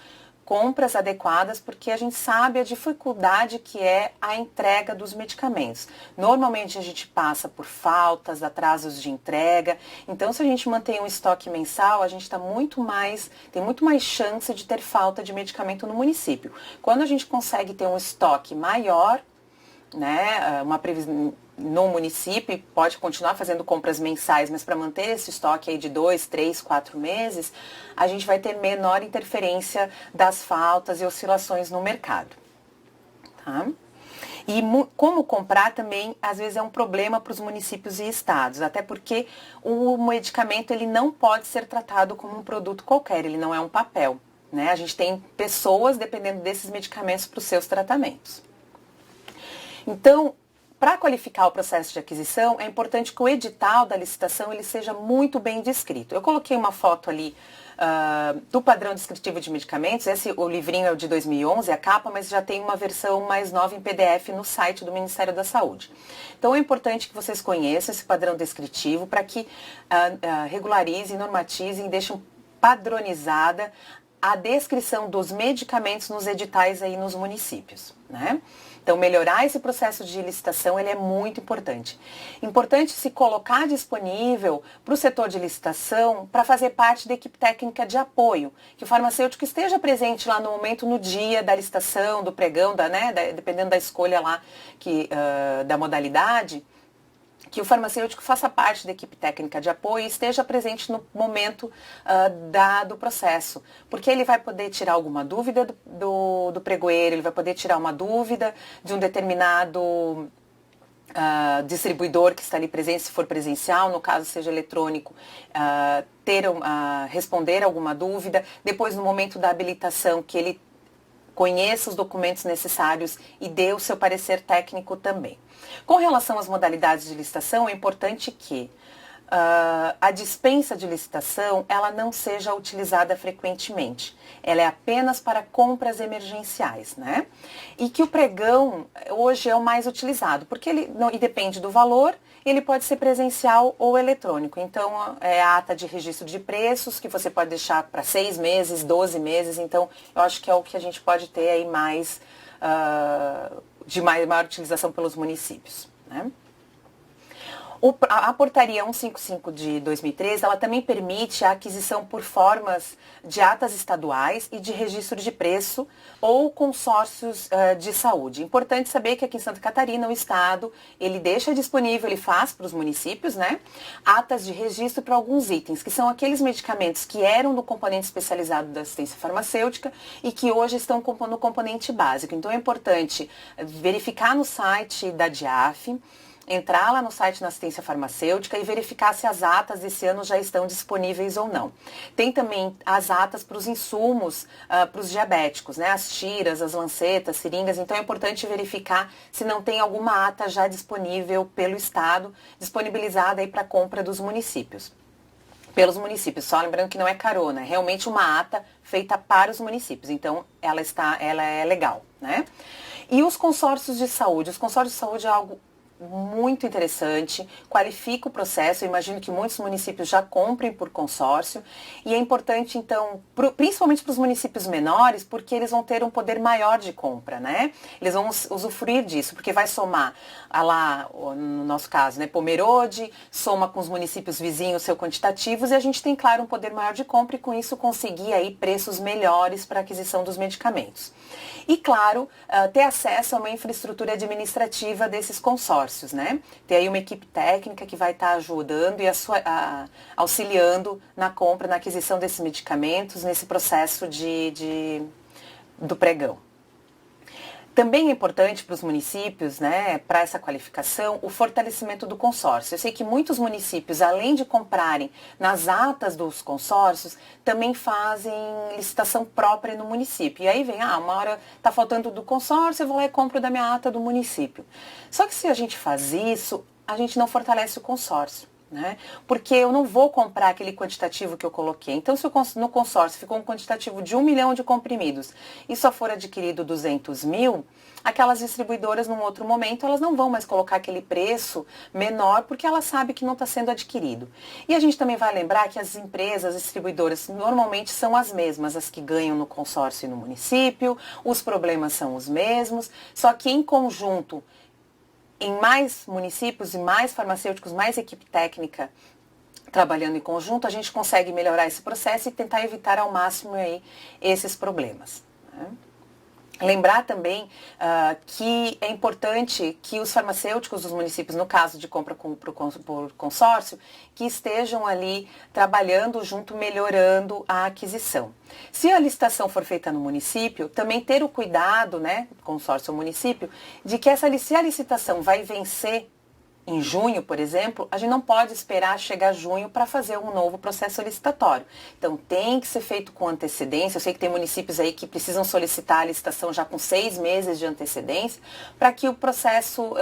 compras adequadas, porque a gente sabe a dificuldade que é a entrega dos medicamentos. Normalmente a gente passa por faltas, atrasos de entrega, então se a gente mantém um estoque mensal, a gente tem muito mais chance de ter falta de medicamento no município. Quando a gente consegue ter um estoque maior, né, uma previsão no município, pode continuar fazendo compras mensais, mas para manter esse estoque aí de 2, 3, 4 meses, a gente vai ter menor interferência das faltas e oscilações no mercado. Tá? E como comprar também, às vezes, é um problema para os municípios e estados, até porque o medicamento ele não pode ser tratado como um produto qualquer, ele não é um papel. Né? A gente tem pessoas dependendo desses medicamentos para os seus tratamentos. Então, para qualificar o processo de aquisição, é importante que o edital da licitação ele seja muito bem descrito. Eu coloquei uma foto ali do padrão descritivo de medicamentos. O livrinho é o de 2011, a capa, mas já tem uma versão mais nova em PDF no site do Ministério da Saúde. Então, é importante que vocês conheçam esse padrão descritivo para que regularizem, normatizem, deixem padronizada a descrição dos medicamentos nos editais aí nos municípios, né? Então, melhorar esse processo de licitação, ele é muito importante. Importante se colocar disponível para o setor de licitação para fazer parte da equipe técnica de apoio, que o farmacêutico esteja presente lá no momento, no dia da licitação, do pregão, dependendo da escolha lá da modalidade, que o farmacêutico faça parte da equipe técnica de apoio e esteja presente no momento do processo. Porque ele vai poder tirar alguma dúvida do pregoeiro, ele vai poder tirar uma dúvida de um determinado distribuidor que está ali presente, se for presencial, no caso seja eletrônico, responder alguma dúvida. Depois, no momento da habilitação, que ele conheça os documentos necessários e dê o seu parecer técnico também. Com relação às modalidades de licitação, é importante que a dispensa de licitação ela não seja utilizada frequentemente. Ela é apenas para compras emergenciais, né? E que o pregão hoje é o mais utilizado, porque e depende do valor, ele pode ser presencial ou eletrônico. Então, é a ata de registro de preços, que você pode deixar para 6 meses, 12 meses. Então, eu acho que é o que a gente pode ter aí mais, de maior utilização pelos municípios, né? A portaria 155 de 2013, ela também permite a aquisição por formas de atas estaduais e de registro de preço ou consórcios de saúde. Importante saber que aqui em Santa Catarina, o Estado, ele deixa disponível, ele faz para os municípios, né, atas de registro para alguns itens, que são aqueles medicamentos que eram do componente especializado da assistência farmacêutica e que hoje estão no componente básico. Então, é importante verificar no site da DIAF, entrar lá no site da assistência farmacêutica e verificar se as atas desse ano já estão disponíveis ou não. Tem também as atas para os insumos, para os diabéticos, né? As tiras, as lancetas, seringas. Então é importante verificar se não tem alguma ata já disponível pelo Estado, disponibilizada aí para compra dos municípios. Pelos municípios, só lembrando que não é carona, é realmente uma ata feita para os municípios. Então ela é legal, né? E os consórcios de saúde? Os consórcios de saúde é algo muito interessante, qualifica o processo. Eu imagino que muitos municípios já comprem por consórcio e é importante, então, principalmente para os municípios menores, porque eles vão ter um poder maior de compra, né? Eles vão usufruir disso, porque vai somar, lá, no nosso caso, né, Pomerode, soma com os municípios vizinhos seu quantitativos e a gente tem, claro, um poder maior de compra e com isso conseguir aí preços melhores para a aquisição dos medicamentos. E, claro, ter acesso a uma infraestrutura administrativa desses consórcios, né? Ter aí uma equipe técnica que vai estar ajudando e auxiliando na compra, na aquisição desses medicamentos, nesse processo do pregão. Também é importante para os municípios, né, para essa qualificação, o fortalecimento do consórcio. Eu sei que muitos municípios, além de comprarem nas atas dos consórcios, também fazem licitação própria no município. E aí vem, uma hora está faltando do consórcio, eu vou lá e compro da minha ata do município. Só que se a gente faz isso, a gente não fortalece o consórcio, né? Porque eu não vou comprar aquele quantitativo que eu coloquei. Então, se no consórcio ficou um quantitativo de 1 milhão de comprimidos e só for adquirido 200 mil, aquelas distribuidoras, num outro momento, elas não vão mais colocar aquele preço menor porque elas sabem que não está sendo adquirido. E a gente também vai lembrar que as empresas, as distribuidoras, normalmente são as mesmas, as que ganham no consórcio e no município, os problemas são os mesmos, só que em conjunto, em mais municípios e mais farmacêuticos, mais equipe técnica trabalhando em conjunto, a gente consegue melhorar esse processo e tentar evitar ao máximo aí esses problemas, né? Lembrar também que é importante que os farmacêuticos dos municípios, no caso de compra por consórcio, que estejam ali trabalhando junto, melhorando a aquisição. Se a licitação for feita no município, também ter o cuidado, né, consórcio ou município, de que se a licitação vai vencer em junho, por exemplo, a gente não pode esperar chegar junho para fazer um novo processo licitatório. Então, tem que ser feito com antecedência. Eu sei que tem municípios aí que precisam solicitar a licitação já com 6 meses de antecedência, para que o processo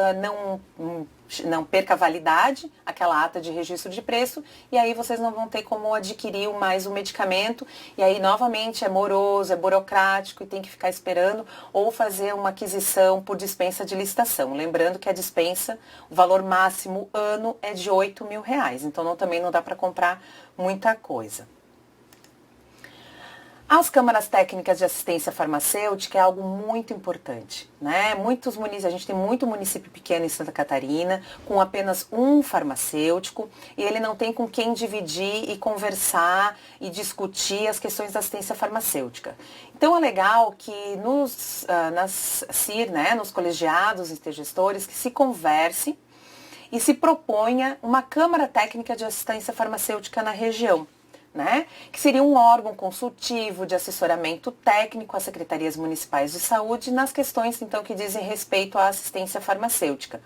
não perca a validade, aquela ata de registro de preço, e aí vocês não vão ter como adquirir mais o medicamento, e aí novamente é moroso, é burocrático e tem que ficar esperando, ou fazer uma aquisição por dispensa de licitação. Lembrando que a dispensa, o valor máximo ano é de R$8.000, então também não dá para comprar muita coisa. As câmaras técnicas de assistência farmacêutica é algo muito importante, né? A gente tem muito município pequeno em Santa Catarina, com apenas um farmacêutico, e ele não tem com quem dividir e conversar e discutir as questões da assistência farmacêutica. Então é legal que nas CIR, né, nos colegiados intergestores, que se converse e se proponha uma câmara técnica de assistência farmacêutica na região. Né? Que seria um órgão consultivo de assessoramento técnico às secretarias municipais de saúde nas questões, então, que dizem respeito à assistência farmacêutica.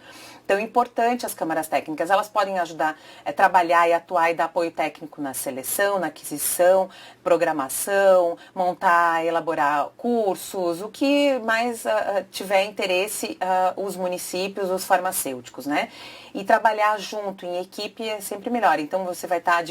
Então, é importante as câmaras técnicas, elas podem ajudar a trabalhar e atuar e dar apoio técnico na seleção, na aquisição, programação, montar, elaborar cursos, o que mais tiver interesse os municípios, os farmacêuticos, né? E trabalhar junto, em equipe, é sempre melhor. Então, você vai estar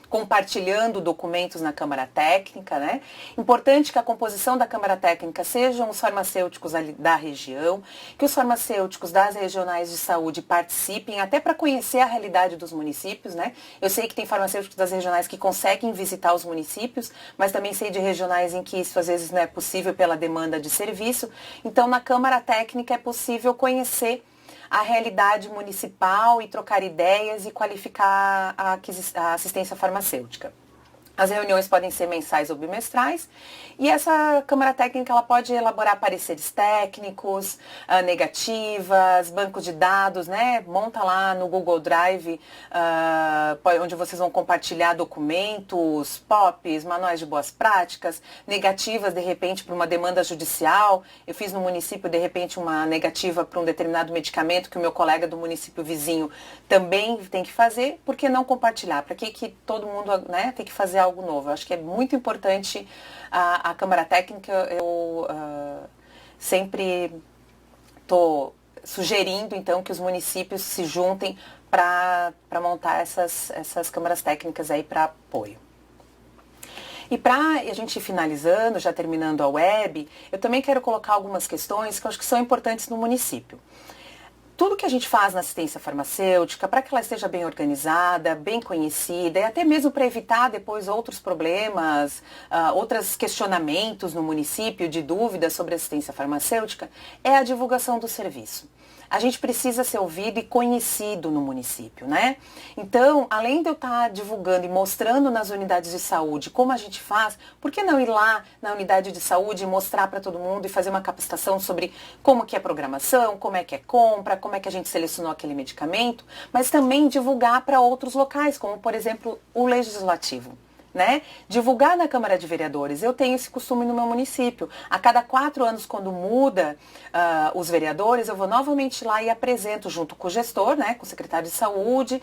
compartilhando documentos na Câmara Técnica, né? Importante que a composição da Câmara Técnica sejam os farmacêuticos da região, que os farmacêuticos das regionais de saúde participem, até para conhecer a realidade dos municípios, né? Eu sei que tem farmacêuticos das regionais que conseguem visitar os municípios, mas também sei de regionais em que isso às vezes não é possível pela demanda de serviço. Então, na Câmara Técnica é possível conhecer a realidade municipal e trocar ideias e qualificar a assistência farmacêutica. As reuniões podem ser mensais ou bimestrais e essa Câmara Técnica ela pode elaborar pareceres técnicos, negativas, bancos de dados, né? Monta lá no Google Drive, onde vocês vão compartilhar documentos, POPs, manuais de boas práticas, negativas de repente para uma demanda judicial. Eu fiz no município de repente uma negativa para um determinado medicamento que o meu colega do município vizinho também tem que fazer. Por que não compartilhar? Para que todo mundo, né, tem que fazer algo novo? Eu acho que é muito importante a Câmara Técnica. Eu sempre estou sugerindo, então, que os municípios se juntem para montar essas câmaras técnicas aí para apoio. E para a gente ir finalizando, já terminando a web, eu também quero colocar algumas questões que eu acho que são importantes no município. Tudo que a gente faz na assistência farmacêutica, para que ela esteja bem organizada, bem conhecida, e até mesmo para evitar depois outros problemas, outros questionamentos no município de dúvidas sobre assistência farmacêutica, é a divulgação do serviço. A gente precisa ser ouvido e conhecido no município, né? Então, além de eu estar divulgando e mostrando nas unidades de saúde como a gente faz, por que não ir lá na unidade de saúde e mostrar para todo mundo e fazer uma capacitação sobre como que é programação, como é que é compra, como é que a gente selecionou aquele medicamento, mas também divulgar para outros locais, como, por exemplo, o legislativo. Né? Divulgar na Câmara de Vereadores. Eu tenho esse costume no meu município. A cada 4 anos, quando muda os vereadores, eu vou novamente lá e apresento junto com o gestor, né, com o secretário de saúde,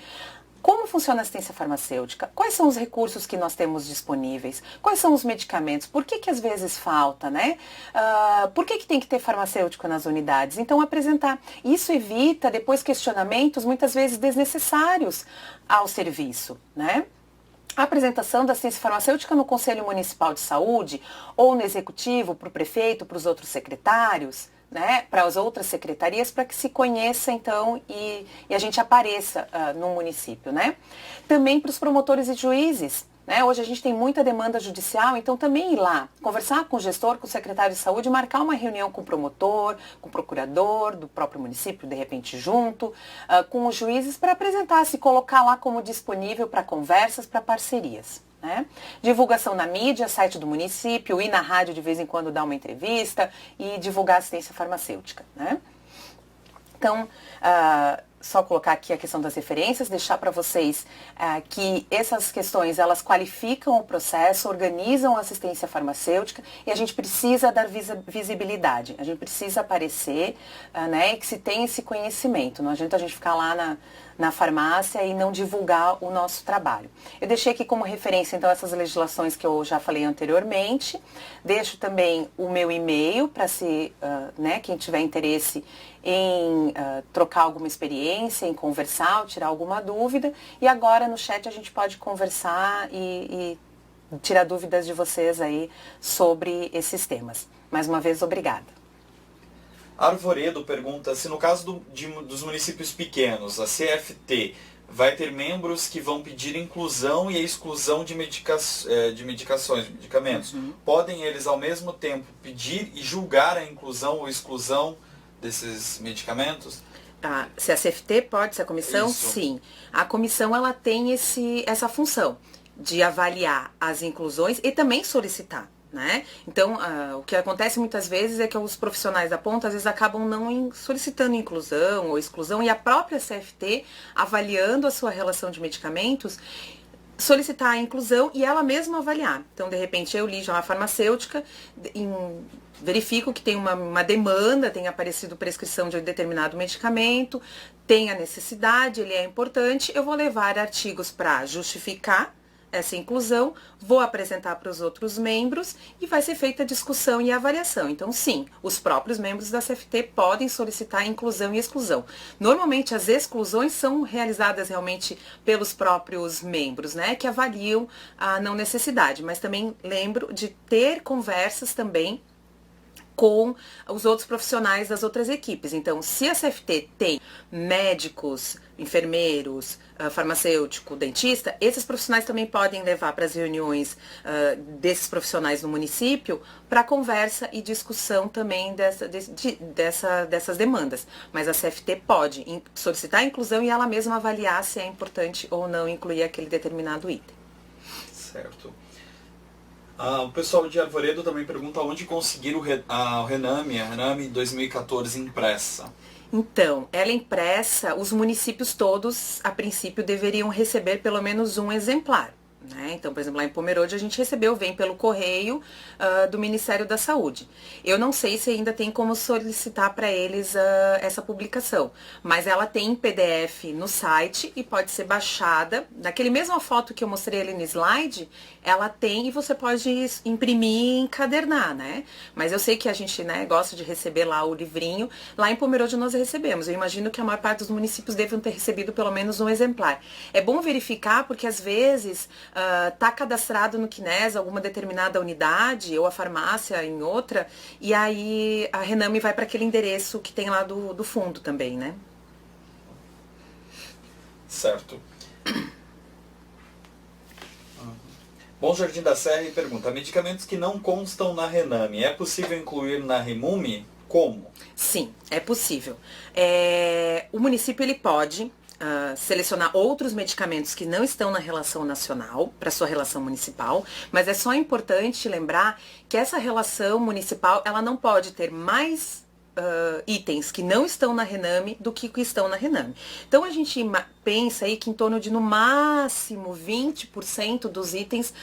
como funciona a assistência farmacêutica, quais são os recursos que nós temos disponíveis, quais são os medicamentos, por que às vezes falta, né? Por que tem que ter farmacêutico nas unidades? Então, apresentar. Isso evita depois questionamentos, muitas vezes desnecessários ao serviço, né? A apresentação da assistência farmacêutica no Conselho Municipal de Saúde ou no Executivo, para o prefeito, para os outros secretários, né, para as outras secretarias, para que se conheça, então, e a gente apareça no município, né? Também para os promotores e juízes. Né? Hoje a gente tem muita demanda judicial, então também ir lá, conversar com o gestor, com o secretário de saúde, marcar uma reunião com o promotor, com o procurador do próprio município, de repente junto, com os juízes, para apresentar, se colocar lá como disponível para conversas, para parcerias. Né? Divulgação na mídia, site do município, ir na rádio de vez em quando dar uma entrevista e divulgar assistência farmacêutica. Né? Então, só colocar aqui a questão das referências, deixar para vocês que essas questões, elas qualificam o processo, organizam a assistência farmacêutica e a gente precisa dar visibilidade, a gente precisa aparecer, né, e que se tem esse conhecimento. Não adianta a gente ficar lá na farmácia e não divulgar o nosso trabalho. Eu deixei aqui como referência, então, essas legislações que eu já falei anteriormente. Deixo também o meu e-mail para né, quem tiver interesse em trocar alguma experiência, em conversar ou tirar alguma dúvida. E agora no chat a gente pode conversar e tirar dúvidas de vocês aí sobre esses temas. Mais uma vez, obrigada. Arvoredo pergunta se no caso dos municípios pequenos, a CFT vai ter membros que vão pedir inclusão e a exclusão de medicamentos. Podem eles ao mesmo tempo pedir e julgar a inclusão ou exclusão desses medicamentos? Se a CFT pode, se a comissão, Isso. Sim. A comissão ela tem essa função de avaliar as inclusões e também solicitar. Né? Então, o que acontece muitas vezes é que os profissionais da ponta, às vezes, acabam não solicitando inclusão ou exclusão, e a própria CFT, avaliando a sua relação de medicamentos, solicitar a inclusão e ela mesma avaliar. Então, de repente, eu li já uma farmacêutica, verifico que tem uma demanda, tem aparecido prescrição de um determinado medicamento, tem a necessidade, ele é importante, eu vou levar artigos para justificar essa inclusão, vou apresentar para os outros membros e vai ser feita a discussão e a avaliação. Então, sim, os próprios membros da CFT podem solicitar inclusão e exclusão. Normalmente, as exclusões são realizadas realmente pelos próprios membros, né, que avaliam a não necessidade, mas também lembro de ter conversas também com os outros profissionais das outras equipes. Então, se a CFT tem médicos, enfermeiros, farmacêutico, dentista, esses profissionais também podem levar para as reuniões desses profissionais no município para conversa e discussão também dessas demandas. Mas a CFT pode solicitar a inclusão e ela mesma avaliar se é importante ou não incluir aquele determinado item. Certo. O pessoal de Arvoredo também pergunta onde conseguir a Rename 2014 impressa. Então, ela impressa, os municípios todos, a princípio, deveriam receber pelo menos um exemplar. Né? Então, por exemplo, lá em Pomerode a gente vem pelo correio do Ministério da Saúde. Eu não sei se ainda tem como solicitar para eles essa publicação, mas ela tem em PDF no site e pode ser baixada. Naquele mesma foto que eu mostrei ali no slide, ela tem e você pode imprimir e encadernar, né? Mas eu sei que a gente, né, gosta de receber lá o livrinho. Lá em Pomerode nós recebemos. Eu imagino que a maior parte dos municípios devem ter recebido pelo menos um exemplar. É bom verificar porque às vezes tá cadastrado no CNES alguma determinada unidade ou a farmácia em outra, e aí a Rename vai para aquele endereço que tem lá do fundo também, né? Certo. Bom Jardim da Serra pergunta, medicamentos que não constam na Rename, é possível incluir na Remume? Como? Sim, é possível. O município ele pode selecionar outros medicamentos que não estão na relação nacional para sua relação municipal, mas é só importante lembrar que essa relação municipal ela não pode ter mais itens que não estão na Rename do que estão na Rename. Então a gente pensa aí que em torno de no máximo 20% dos itens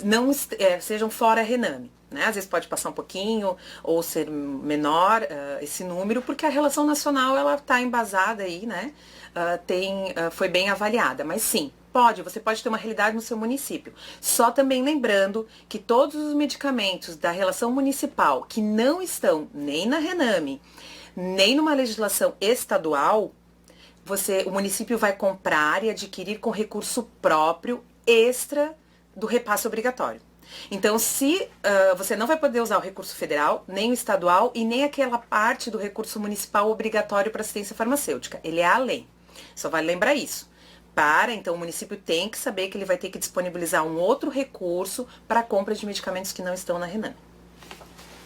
não sejam fora Rename. Né? Às vezes pode passar um pouquinho ou ser menor esse número, porque a relação nacional ela está embasada aí, né? Foi bem avaliada, mas sim, você pode ter uma realidade no seu município. Só também lembrando que todos os medicamentos da relação municipal que não estão nem na Rename, nem numa legislação estadual, o município vai comprar e adquirir com recurso próprio extra do repasse obrigatório. Então, se você não vai poder usar o recurso federal, nem o estadual e nem aquela parte do recurso municipal obrigatório para assistência farmacêutica. Ele é além. Só vale lembrar isso. Então o município tem que saber que ele vai ter que disponibilizar um outro recurso para a compra de medicamentos que não estão na Rename.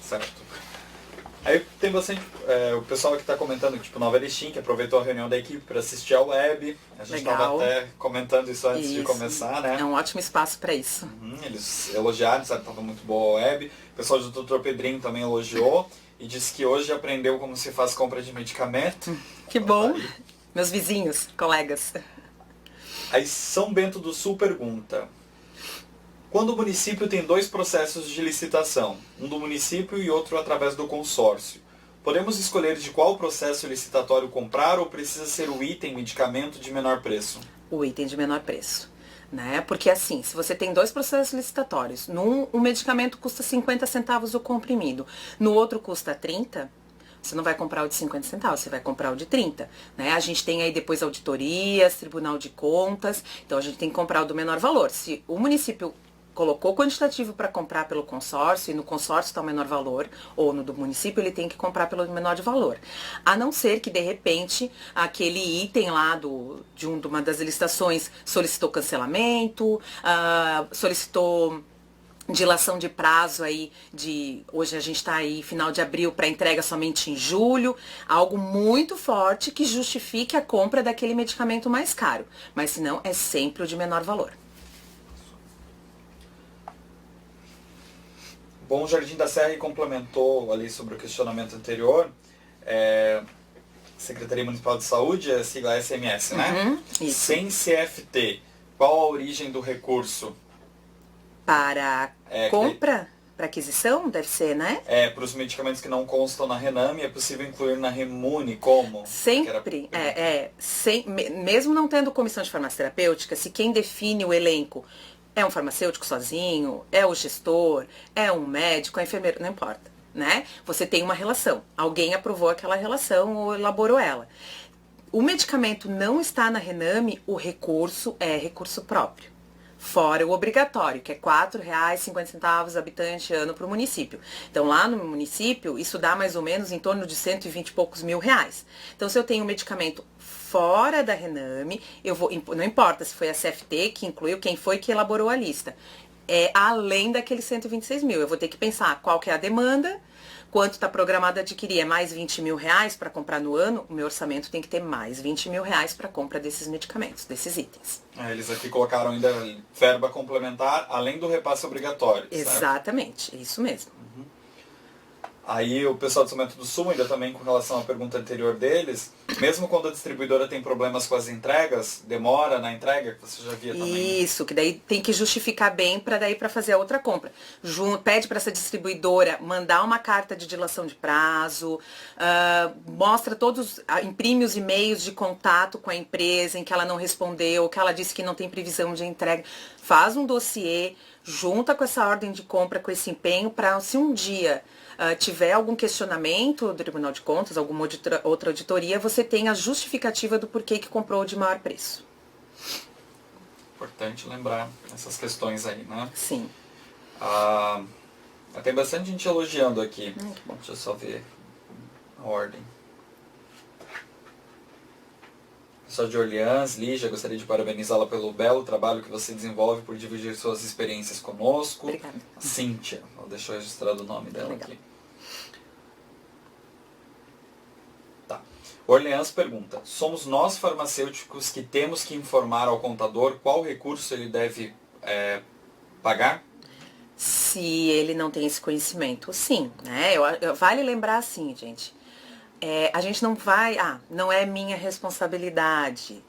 Certo. Aí tem bastante, o pessoal que está comentando, tipo Nova Erechim, que aproveitou a reunião da equipe para assistir ao web. A gente estava até comentando isso antes de começar, né? É um ótimo espaço para isso. Eles elogiaram, sabe, estava muito boa a web. O pessoal do Dr. Pedrinho também elogiou e disse que hoje aprendeu como se faz compra de medicamento. Que bom! Meus vizinhos, colegas. Aí São Bento do Sul pergunta: quando o município tem 2 processos de licitação, um do município e outro através do consórcio, podemos escolher de qual processo licitatório comprar ou precisa ser o item medicamento de menor preço? O item de menor preço. Né? Porque assim, se você tem 2 processos licitatórios, num o medicamento custa 50 centavos o comprimido, no outro custa 30, você não vai comprar o de 50 centavos, você vai comprar o de 30. Né? A gente tem aí depois auditorias, Tribunal de Contas, então a gente tem que comprar o do menor valor. Se o município colocou quantitativo para comprar pelo consórcio, e no consórcio está o menor valor, ou no do município, ele tem que comprar pelo menor de valor. A não ser que, de repente, aquele item lá de uma das licitações solicitou cancelamento, solicitou dilação de prazo aí, hoje a gente está aí final de abril para entrega somente em julho, algo muito forte que justifique a compra daquele medicamento mais caro. Mas se não, é sempre o de menor valor. Bom, o Jardim da Serra complementou ali sobre o questionamento anterior. Secretaria Municipal de Saúde, a sigla SMS, né? Isso. Sem CFT, qual a origem do recurso? Para compra, para aquisição, deve ser, né? Para os medicamentos que não constam na Rename, é possível incluir na Remune, como? Sempre, mesmo não tendo comissão de farmácia terapêutica, se quem define o elenco é um farmacêutico sozinho, é o gestor, é um médico, é um enfermeiro, não importa, né? Você tem uma relação. Alguém aprovou aquela relação ou elaborou ela. O medicamento não está na Rename, o recurso é recurso próprio. Fora o obrigatório, que é R$ 4,50 habitante ano para o município. Então, lá no município, isso dá mais ou menos em torno de 120 e poucos mil reais. Então, se eu tenho um medicamento fora da Rename, não importa se foi a CFT que incluiu, quem foi que elaborou a lista. É além daqueles 126 mil. Eu vou ter que pensar qual que é a demanda, quanto está programado a adquirir. É mais 20 mil reais para comprar no ano, o meu orçamento tem que ter mais 20 mil reais para compra desses medicamentos, desses itens. Eles aqui colocaram ainda verba complementar, além do repasse obrigatório. Exatamente, certo? Isso mesmo. Aí o pessoal do São Bento do Sul, ainda também com relação à pergunta anterior deles, mesmo quando a distribuidora tem problemas com as entregas, demora na entrega, que você já via também. Isso, que daí tem que justificar bem para fazer a outra compra. Pede para essa distribuidora mandar uma carta de dilação de prazo, mostra imprime os e-mails de contato com a empresa em que ela não respondeu, que ela disse que não tem previsão de entrega, faz um dossiê, junta com essa ordem de compra, com esse empenho, para se um dia tiver algum questionamento do Tribunal de Contas, alguma outra auditoria, você tem a justificativa do porquê que comprou de maior preço. Importante lembrar essas questões aí, né? Sim. Tem bastante gente elogiando aqui. Muito bom. Deixa eu só ver a ordem. Pessoal de Orleans, Lígia, gostaria de parabenizá-la pelo belo trabalho que você desenvolve por dividir suas experiências conosco. Obrigada. Cíntia, deixa eu registrar o nome dela Legal. aqui. Tá. Orleans pergunta: somos nós farmacêuticos que temos que informar ao contador qual recurso ele deve pagar? Se ele não tem esse conhecimento, sim, né? Vale lembrar assim, gente. A gente não vai, não é minha responsabilidade,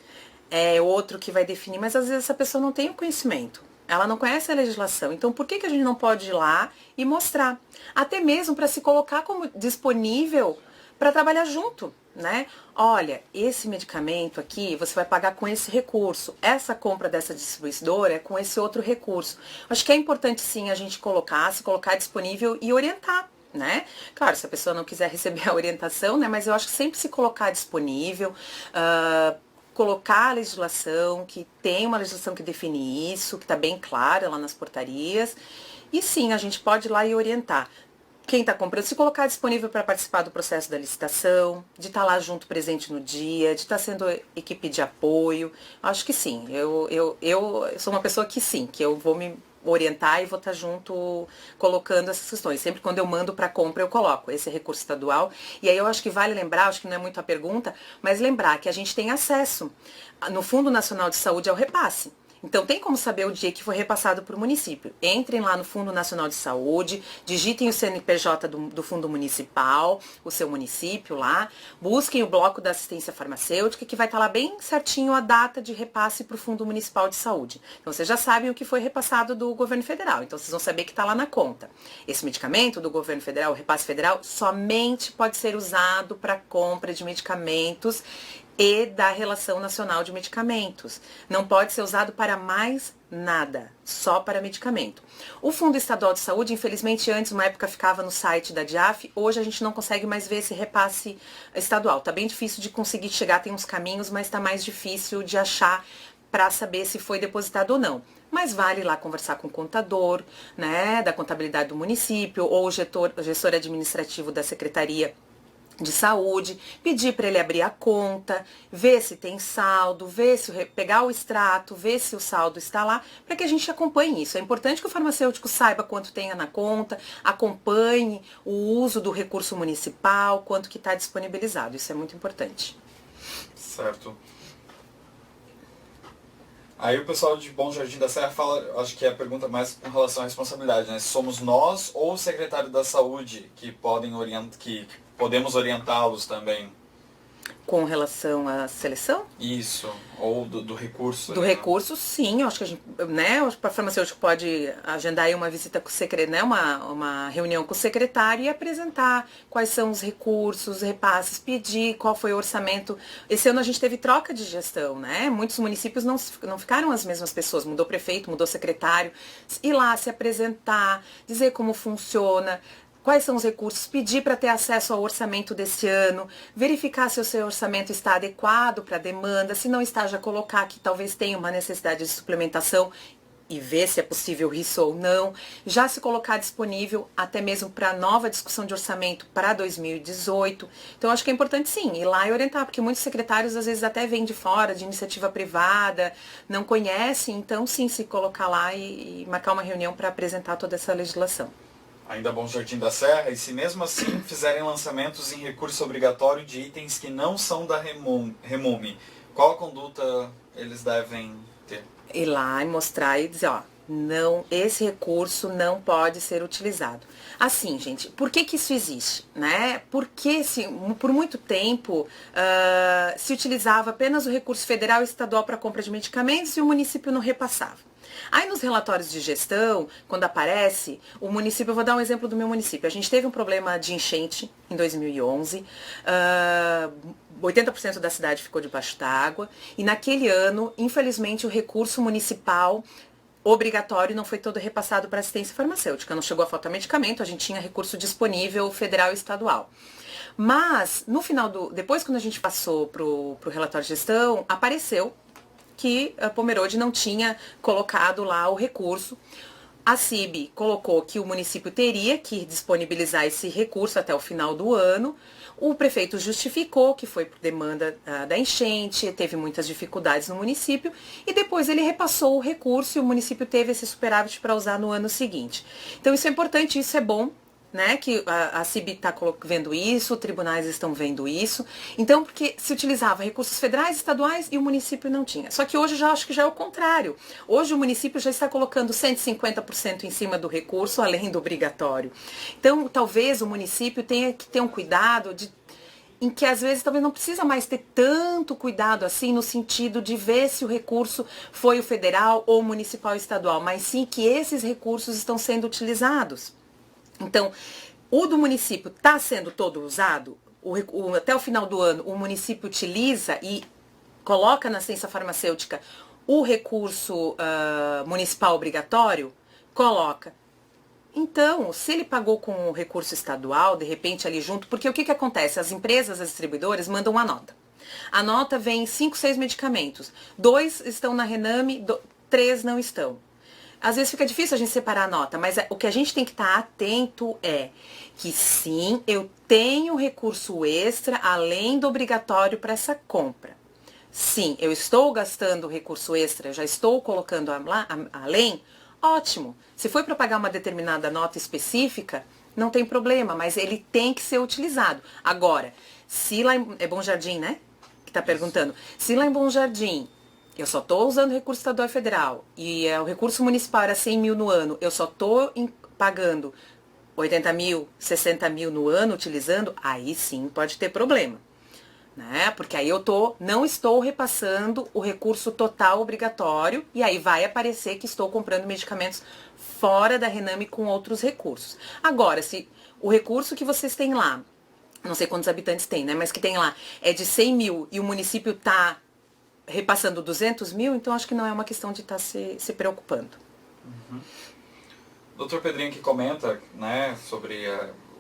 é outro que vai definir, mas às vezes essa pessoa não tem o conhecimento, ela não conhece a legislação, então por que a gente não pode ir lá e mostrar? Até mesmo para se colocar como disponível para trabalhar junto, né? Olha, esse medicamento aqui você vai pagar com esse recurso, essa compra dessa distribuidora é com esse outro recurso. Acho que é importante sim a gente se colocar disponível e orientar. Né? Claro, se a pessoa não quiser receber a orientação, né? Mas eu acho que sempre se colocar disponível, colocar a legislação, que tem uma legislação que define isso, que está bem clara lá nas portarias, e sim, a gente pode ir lá e orientar. Quem está comprando, se colocar disponível para participar do processo da licitação, de estar lá junto, presente no dia, de estar sendo equipe de apoio, acho que sim. Eu sou uma pessoa que sim, que eu vou me orientar e vou estar junto colocando essas questões. Sempre quando eu mando para compra, eu coloco esse recurso estadual. E aí eu acho que vale lembrar, acho que não é muito a pergunta, mas lembrar que a gente tem acesso no Fundo Nacional de Saúde ao repasse. Então tem como saber o dia que foi repassado para o município. Entrem lá no Fundo Nacional de Saúde, digitem o CNPJ do Fundo Municipal, o seu município lá, busquem o bloco da assistência farmacêutica, que vai estar lá bem certinho a data de repasse para o Fundo Municipal de Saúde. Então vocês já sabem o que foi repassado do governo federal, então vocês vão saber que está lá na conta. Esse medicamento do governo federal, o repasse federal, somente pode ser usado para compra de medicamentos e da Relação Nacional de Medicamentos. Não pode ser usado para mais nada, só para medicamento. O Fundo Estadual de Saúde, infelizmente, antes, uma época ficava no site da DIAF, hoje a gente não consegue mais ver esse repasse estadual. Tá bem difícil de conseguir chegar, tem uns caminhos, mas tá mais difícil de achar para saber se foi depositado ou não. Mas vale lá conversar com o contador, né, da contabilidade do município, ou o gestor administrativo da Secretaria de Saúde, pedir para ele abrir a conta, ver se tem saldo, ver se pegar o extrato, ver se o saldo está lá, para que a gente acompanhe isso. É importante que o farmacêutico saiba quanto tenha na conta, acompanhe o uso do recurso municipal, quanto que está disponibilizado. Isso é muito importante. Certo. Aí o pessoal de Bom Jardim da Serra fala, acho que é a pergunta mais com relação à responsabilidade, né? Somos nós ou o secretário da Saúde que podemos orientá-los também? Com relação à seleção? Isso, ou do recurso. Do recurso, sim, eu acho que a gente, né, o farmacêutico pode agendar aí uma visita com o secretário, né, uma reunião com o secretário e apresentar quais são os recursos, repasses, pedir qual foi o orçamento. Esse ano a gente teve troca de gestão, né, muitos municípios não ficaram as mesmas pessoas, mudou prefeito, mudou secretário, ir lá se apresentar, dizer como funciona, quais são os recursos, pedir para ter acesso ao orçamento desse ano, verificar se o seu orçamento está adequado para a demanda, se não está, já colocar que talvez tenha uma necessidade de suplementação e ver se é possível isso ou não, já se colocar disponível até mesmo para nova discussão de orçamento para 2018. Então, acho que é importante sim, ir lá e orientar, porque muitos secretários às vezes até vêm de fora, de iniciativa privada, não conhecem, então sim, se colocar lá e marcar uma reunião para apresentar toda essa legislação. Ainda Bom Jardim da Serra, e se mesmo assim fizerem lançamentos em recurso obrigatório de itens que não são da Remume, qual a conduta eles devem ter? Ir lá e mostrar e dizer, ó, não, esse recurso não pode ser utilizado. Assim, gente, por que isso existe? Né? Porque por muito tempo se utilizava apenas o recurso federal e estadual para compra de medicamentos e o município não repassava. Aí nos relatórios de gestão, quando aparece, o município, eu vou dar um exemplo do meu município. A gente teve um problema de enchente em 2011, 80% da cidade ficou debaixo d'água, e naquele ano, infelizmente, o recurso municipal obrigatório não foi todo repassado para assistência farmacêutica. Não chegou a faltar medicamento, a gente tinha recurso disponível federal e estadual. Mas, no final depois quando a gente passou para o relatório de gestão, apareceu que a Pomerode não tinha colocado lá o recurso. A CIB colocou que o município teria que disponibilizar esse recurso até o final do ano. O prefeito justificou que foi por demanda da enchente, teve muitas dificuldades no município, e depois ele repassou o recurso e o município teve esse superávit para usar no ano seguinte. Então isso é importante, isso é bom, né, que a CIB está vendo isso, tribunais estão vendo isso. Então, porque se utilizava recursos federais, estaduais e o município não tinha. Só que hoje já acho que já é o contrário. Hoje o município já está colocando 150% em cima do recurso, além do obrigatório. Então, talvez o município tenha que ter um cuidado em que às vezes talvez não precisa mais ter tanto cuidado assim no sentido de ver se o recurso foi o federal ou municipal ou estadual, mas sim que esses recursos estão sendo utilizados. Então, o do município está sendo todo usado, até o final do ano o município utiliza e coloca na assistência farmacêutica o recurso municipal obrigatório, coloca. Então, se ele pagou com o recurso estadual, de repente ali junto, porque o que acontece? As empresas, as distribuidoras mandam uma nota. A nota vem em 5, 6 medicamentos. 2 estão na Rename, 3 não estão. Às vezes fica difícil a gente separar a nota, mas o que a gente tem que estar atento é que sim, eu tenho recurso extra além do obrigatório para essa compra. Sim, eu estou gastando recurso extra, já estou colocando além, ótimo. Se foi para pagar uma determinada nota específica, não tem problema, mas ele tem que ser utilizado. Agora, se lá é Bom Jardim, né? Que está perguntando. Se lá em Bom Jardim eu só estou usando recurso estadual e federal, e o recurso municipal era 100 mil no ano, eu só estou pagando 80 mil, 60 mil no ano utilizando, aí sim pode ter problema. Né? Porque aí não estou repassando o recurso total obrigatório e aí vai aparecer que estou comprando medicamentos fora da Rename com outros recursos. Agora, se o recurso que vocês têm lá, não sei quantos habitantes tem, né? Mas que tem lá, é de 100 mil e o município está repassando 200 mil, então acho que não é uma questão de estar se preocupando. Uhum. Doutor Pedrinho que comenta, né, sobre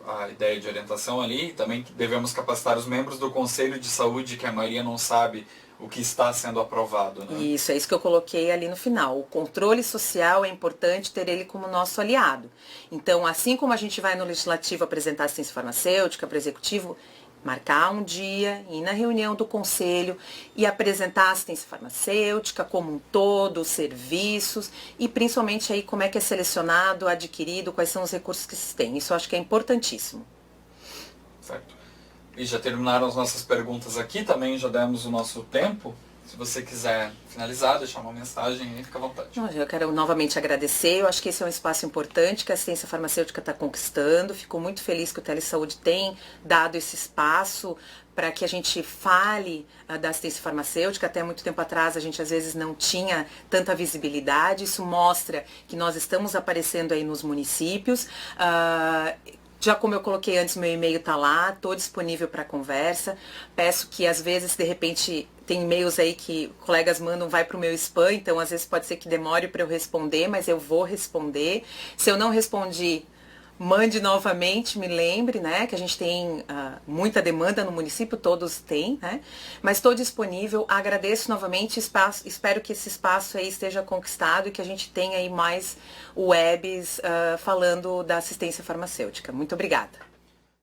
a ideia de orientação ali, também que devemos capacitar os membros do Conselho de Saúde, que a maioria não sabe o que está sendo aprovado. Né? Isso, é isso que eu coloquei ali no final. O controle social é importante ter ele como nosso aliado. Então, assim como a gente vai no Legislativo apresentar assistência farmacêutica para o Executivo, marcar um dia, ir na reunião do Conselho e apresentar a assistência farmacêutica como um todo, os serviços e principalmente aí como é que é selecionado, adquirido, quais são os recursos que se tem. Isso eu acho que é importantíssimo. Certo. E já terminaram as nossas perguntas aqui, também já demos o nosso tempo. Se você quiser finalizar, deixar uma mensagem aí, fica à vontade. Eu quero novamente agradecer, eu acho que esse é um espaço importante que a assistência farmacêutica está conquistando. Fico muito feliz que o Telesaúde tem dado esse espaço para que a gente fale da assistência farmacêutica. Até muito tempo atrás a gente às vezes não tinha tanta visibilidade. Isso mostra que nós estamos aparecendo aí nos municípios. Já como eu coloquei antes, meu e-mail está lá, estou disponível para conversa. Peço que às vezes, de repente, tem e-mails aí que colegas mandam, vai para o meu spam, então às vezes pode ser que demore para eu responder, mas eu vou responder. Se eu não respondi, mande novamente, me lembre, né, que a gente tem muita demanda no município, todos têm, né, mas estou disponível, agradeço novamente, espero que esse espaço aí esteja conquistado e que a gente tenha aí mais webs falando da assistência farmacêutica. Muito obrigada.